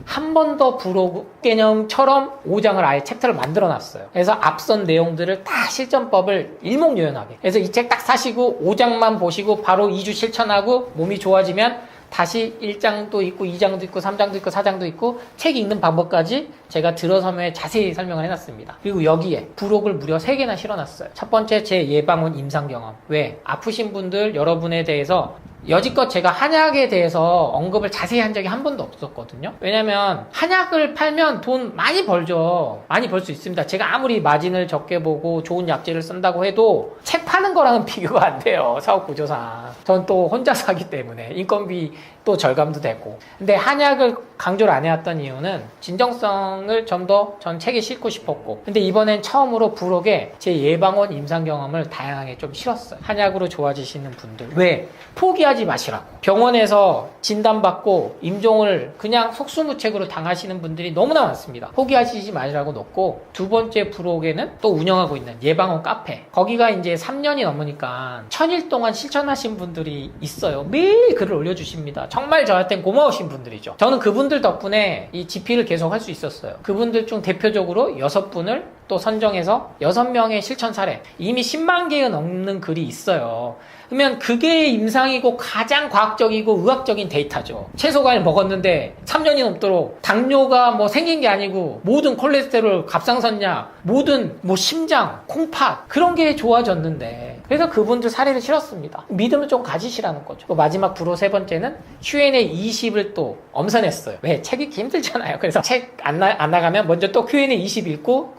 한 번 더 부록 개념처럼 5장을 아예 챕터를 만들어 놨어요. 그래서 앞선 내용들을 다 실전법을 일목요연하게. 그래서 이 책 딱 사시고 5장만 보시고 바로 2주 실천하고 몸이 좋아지면 다시 1장도 있고 2장도 있고 3장도 있고 4장도 있고 책 읽는 방법까지 제가 들어서면 자세히 설명을 해놨습니다. 그리고 여기에 부록을 무려 3개나 실어놨어요. 첫 번째 제 예방원 임상경험. 왜? 아프신 분들 여러분에 대해서 여지껏 제가 한약에 대해서 언급을 자세히 한 적이 한 번도 없었거든요. 왜냐면 한약을 팔면 돈 많이 벌죠. 많이 벌 수 있습니다. 제가 아무리 마진을 적게 보고 좋은 약재를 쓴다고 해도 책 파는 거랑은 비교가 안 돼요. 사업 구조상. 전 또 혼자서 하기 때문에 인건비 또 절감도 되고. 근데 한약을 강조를 안 해왔던 이유는 진정성을 좀 더 전 책에 싣고 싶었고. 근데 이번엔 처음으로 부록에 제 예방원 임상 경험을 다양하게 좀 실었어요. 한약으로 좋아지시는 분들. 왜? 포기하지 마시라고. 병원에서 진단받고 임종을 그냥 속수무책으로 당하시는 분들이 너무나 많습니다. 포기하시지 마시라고 넣고, 두 번째 부록에는 또 운영하고 있는 예방원 카페. 거기가 이제 3년이 넘으니까 1000일 동안 실천하신 분들이 있어요. 매일 글을 올려주십니다. 정말 저한테는 고마우신 분들이죠. 저는 그분들 덕분에 이 GP를 계속 할 수 있었어요. 그분들 중 대표적으로 6분을 또 선정해서 6명의 실천 사례, 이미 10만 개가 넘는 글이 있어요. 그러면 그게 임상이고 가장 과학적이고 의학적인 데이터죠. 채소과일 먹었는데 3년이 넘도록 당뇨가 뭐 생긴 게 아니고 모든 콜레스테롤, 갑상선약, 모든 뭐 심장, 콩팥 그런 게 좋아졌는데, 그래서 그분들 사례를 실었습니다. 믿음을 좀 가지시라는 거죠. 또 마지막 부로 세 번째는 Q&A 20을 또 엄선했어요. 왜? 책 읽기 힘들잖아요. 그래서 책 안 나가면 먼저 또 Q&A 20 읽고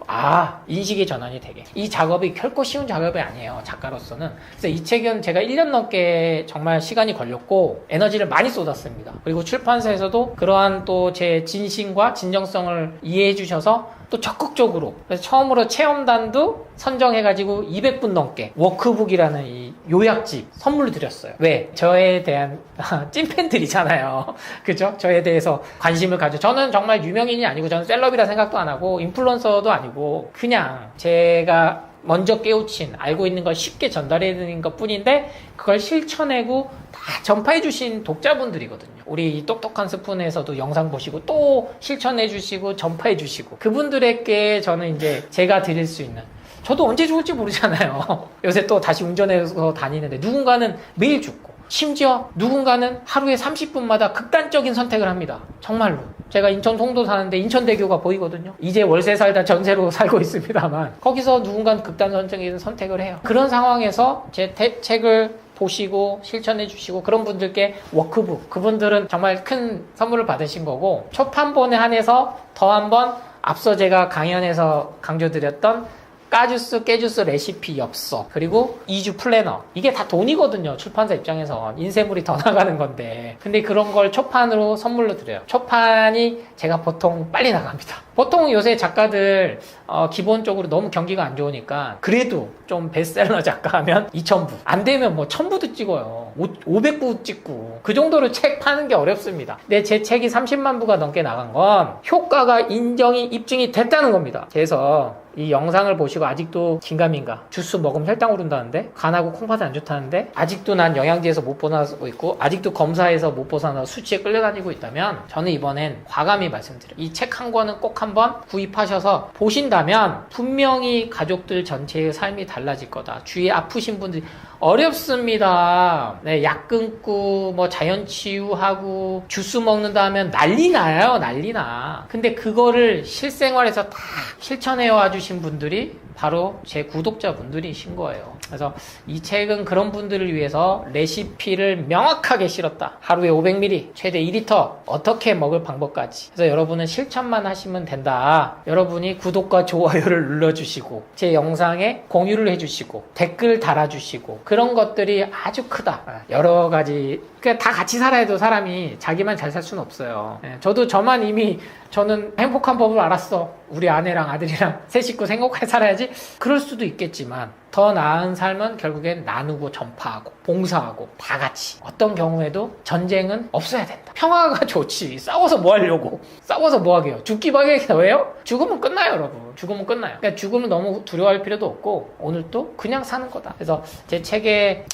인식의 전환이 되게. 이 작업이 결코 쉬운 작업이 아니에요. 작가로서는. 그래서 이 책은 제가 1년 넘게 정말 시간이 걸렸고 에너지를 많이 쏟았습니다. 그리고 출판사에서도 그러한 또 제 진심과 진정성을 이해해 주셔서 또 적극적으로, 그래서 처음으로 체험단도 선정해가지고 200분 넘게 워크북이라는 이 요약집 선물로 드렸어요. 왜? 저에 대한 찐팬들이잖아요. 그죠? 저에 대해서 관심을 가져. 저는 정말 유명인이 아니고, 저는 셀럽이라 생각도 안 하고 인플루언서도 아니고, 그냥 제가 먼저 깨우친, 알고 있는 걸 쉽게 전달해 드리는 것 뿐인데, 그걸 실천하고 다 전파해 주신 독자분들이거든요. 우리 똑똑한 스푼에서도 영상 보시고 또 실천해 주시고 전파해 주시고, 그분들에게 저는 이제 제가 드릴 수 있는, 저도 언제 죽을지 모르잖아요. 요새 또 다시 운전해서 다니는데 누군가는 매일 죽고, 심지어 누군가는 하루에 30분마다 극단적인 선택을 합니다. 정말로. 제가 인천 송도 사는데 인천대교가 보이거든요. 이제 월세 살다 전세로 살고 있습니다만, 거기서 누군가는 극단적인 선택을 해요. 그런 상황에서 제 책을 보시고 실천해 주시고, 그런 분들께 워크북, 그분들은 정말 큰 선물을 받으신 거고, 초판본에 한해서 더 한번 앞서 제가 강연에서 강조드렸던 까주스, 깨주스 레시피 엽서, 그리고 2주 플래너, 이게 다 돈이거든요. 출판사 입장에서 인쇄물이 더 나가는 건데, 근데 그런 걸 초판으로 선물로 드려요. 초판이 제가 보통 빨리 나갑니다. 보통 요새 작가들 기본적으로 너무 경기가 안 좋으니까 그래도 좀 베스트셀러 작가 하면 2,000부, 안 되면 뭐 1,000부도 찍어요. 500부 찍고, 그 정도로 책 파는 게 어렵습니다. 근데 제 책이 30만 부가 넘게 나간 건 효과가 인정이, 입증이 됐다는 겁니다. 그래서 이 영상을 보시고 아직도 긴가민가, 주스 먹으면 혈당 오른다는데, 간하고 콩팥이 안 좋다는데, 아직도 난 영양제에서 못 벗어나고 있고, 아직도 검사에서 못 벗어나서 수치에 끌려다니고 있다면, 저는 이번엔 과감히 말씀드려요. 이 책 한 권은 꼭 한번 구입하셔서 보신다면 분명히 가족들 전체의 삶이 달라질 거다. 주위에 아프신 분들이 어렵습니다. 네, 약 끊고 뭐 자연 치유하고 주스 먹는다 하면 난리 나요. 난리 나. 근데 그거를 실생활에서 다 실천해 와 주신 분들이 바로 제 구독자분들이신 거예요. 그래서 이 책은 그런 분들을 위해서 레시피를 명확하게 실었다. 하루에 500ml, 최대 2리터, 어떻게 먹을 방법까지. 그래서 여러분은 실천만 하시면 된다. 여러분이 구독과 좋아요를 눌러주시고, 제 영상에 공유를 해주시고, 댓글 달아주시고, 그런 것들이 아주 크다. 여러 가지, 그러니까 다 같이 살아야 해도 사람이 자기만 잘 살 수는 없어요. 저도 저만 이미, 저는 행복한 법을 알았어. 우리 아내랑 아들이랑 셋이 짓고 행복하게 살아야지. 그럴 수도 있겠지만 더 나은 삶은 결국엔 나누고 전파하고 봉사하고 다 같이. 어떤 경우에도 전쟁은 없어야 된다. 평화가 좋지. 싸워서 뭐 하려고. 싸워서 뭐 하게요. 죽기 박이겠다. 왜요? 죽으면 끝나요, 여러분. 죽으면 끝나요. 그러니까 죽음을 너무 두려워할 필요도 없고 오늘도 그냥 사는 거다. 그래서 제 책에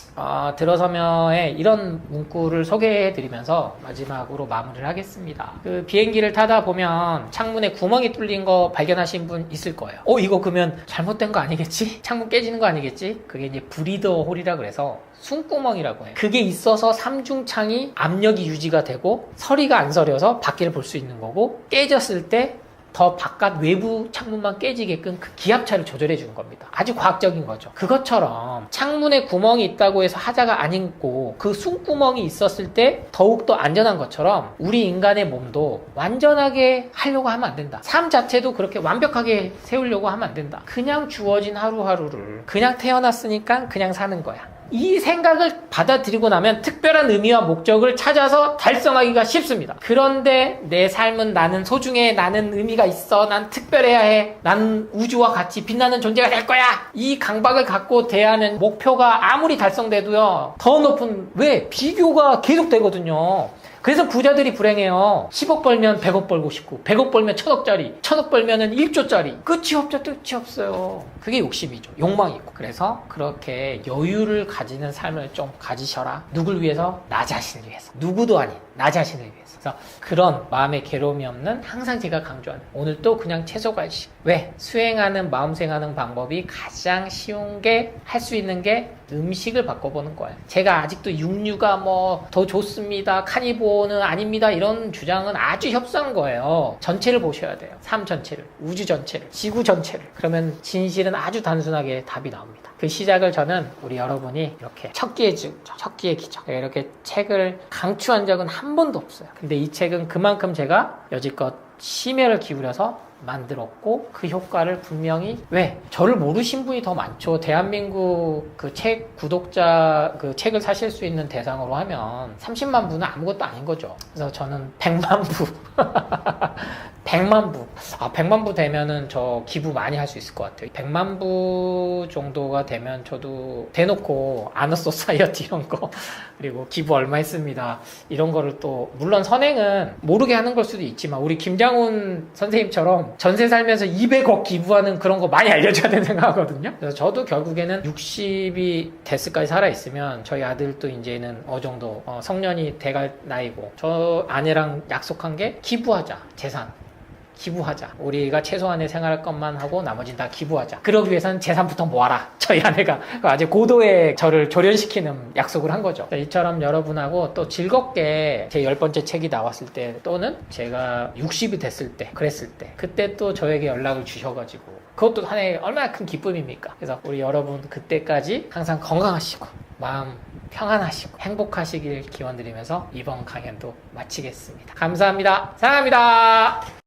들어서면에 이런 문구를 소개해드리면서 마지막으로 마무리를 하겠습니다. 그 비행기를 타다 보면 창문에 구멍이 뚫린 거 발견하신 분 있을 거예요. 이거 그러면 잘못된 거 아니겠지? 창문 깨지는 거 아니겠지? 그게 이제 브리더 홀이라 그래서 숨구멍이라고 해요. 그게 있어서 삼중창이 압력이 유지가 되고 서리가 안 서려서 밖을 볼 수 있는 거고, 깨졌을 때 더 바깥 외부 창문만 깨지게끔 그 기압차를 조절해 주는 겁니다. 아주 과학적인 거죠. 그것처럼 창문에 구멍이 있다고 해서 하자가 아니고 그 숨구멍이 있었을 때 더욱더 안전한 것처럼 우리 인간의 몸도 완전하게 하려고 하면 안 된다. 삶 자체도 그렇게 완벽하게 세우려고 하면 안 된다. 그냥 주어진 하루하루를 그냥 태어났으니까 그냥 사는 거야. 이 생각을 받아들이고 나면 특별한 의미와 목적을 찾아서 달성하기가 쉽습니다. 그런데 내 삶은 나는 소중해, 나는 의미가 있어, 난 특별해야 해, 난 우주와 같이 빛나는 존재가 될 거야, 이 강박을 갖고 대하는 목표가 아무리 달성돼도요 더 높은, 왜? 비교가 계속되거든요. 그래서 부자들이 불행해요. 10억 벌면 100억 벌고 싶고, 100억 벌면 1000억짜리, 1000억 벌면은 1조짜리. 끝이 없죠, 끝이 없어요. 그게 욕심이죠. 욕망이고. 그래서 그렇게 여유를 가지는 삶을 좀 가지셔라. 누굴 위해서? 나 자신을 위해서. 누구도 아닌 나 자신을 위해서. 그래서 그런 마음의 괴로움이 없는, 항상 제가 강조하는, 오늘 또 그냥 채소관식. 왜? 수행하는, 마음 수행하는 방법이 가장 쉬운 게, 할 수 있는 게 음식을 바꿔보는 거예요. 제가 아직도 육류가 뭐 더 좋습니다, 카니보어는 아닙니다, 이런 주장은 아주 협소한 거예요. 전체를 보셔야 돼요. 삶 전체를, 우주 전체를, 지구 전체를. 그러면 진실은 아주 단순하게 답이 나옵니다. 그 시작을 저는 우리 여러분이 이렇게 첫 끼의 기적, 이렇게 책을 강추한 적은 한 번도 없어요. 근데 이 책은 그만큼 제가 여지껏 심혈을 기울여서 만들었고, 그 효과를 분명히, 왜? 저를 모르신 분이 더 많죠. 대한민국 그 책 구독자, 그 책을 사실 수 있는 대상으로 하면 30만 부는 아무것도 아닌 거죠. 그래서 저는 100만 부 100만 부. 100만 부 되면은 저 기부 많이 할 수 있을 것 같아요. 100만 부 정도가 되면 저도 대놓고 아너 소사이어티 이런 거, 그리고 기부 얼마 했습니다, 이런 거를 또, 물론 선행은 모르게 하는 걸 수도 있지만 우리 김장훈 선생님처럼 전세 살면서 200억 기부하는 그런 거 많이 알려줘야 되는 생각하거든요. 그래서 저도 결국에는 60이 됐을까지 살아있으면 저희 아들도 이제는 어느 정도 성년이 돼갈 나이고, 저 아내랑 약속한 게 기부하자, 재산 기부하자. 우리가 최소한의 생활할 것만 하고 나머지는 다 기부하자. 그러기 위해서는 재산부터 모아라. 저희 아내가 아주 고도의 저를 조련시키는 약속을 한 거죠. 이처럼 여러분하고 또 즐겁게 제 10번째 책이 나왔을 때, 또는 제가 60이 됐을 때, 그랬을 때, 그때 또 저에게 연락을 주셔가지고, 그것도 하나의 얼마나 큰 기쁨입니까? 그래서 우리 여러분 그때까지 항상 건강하시고 마음 평안하시고 행복하시길 기원드리면서 이번 강연도 마치겠습니다. 감사합니다. 사랑합니다.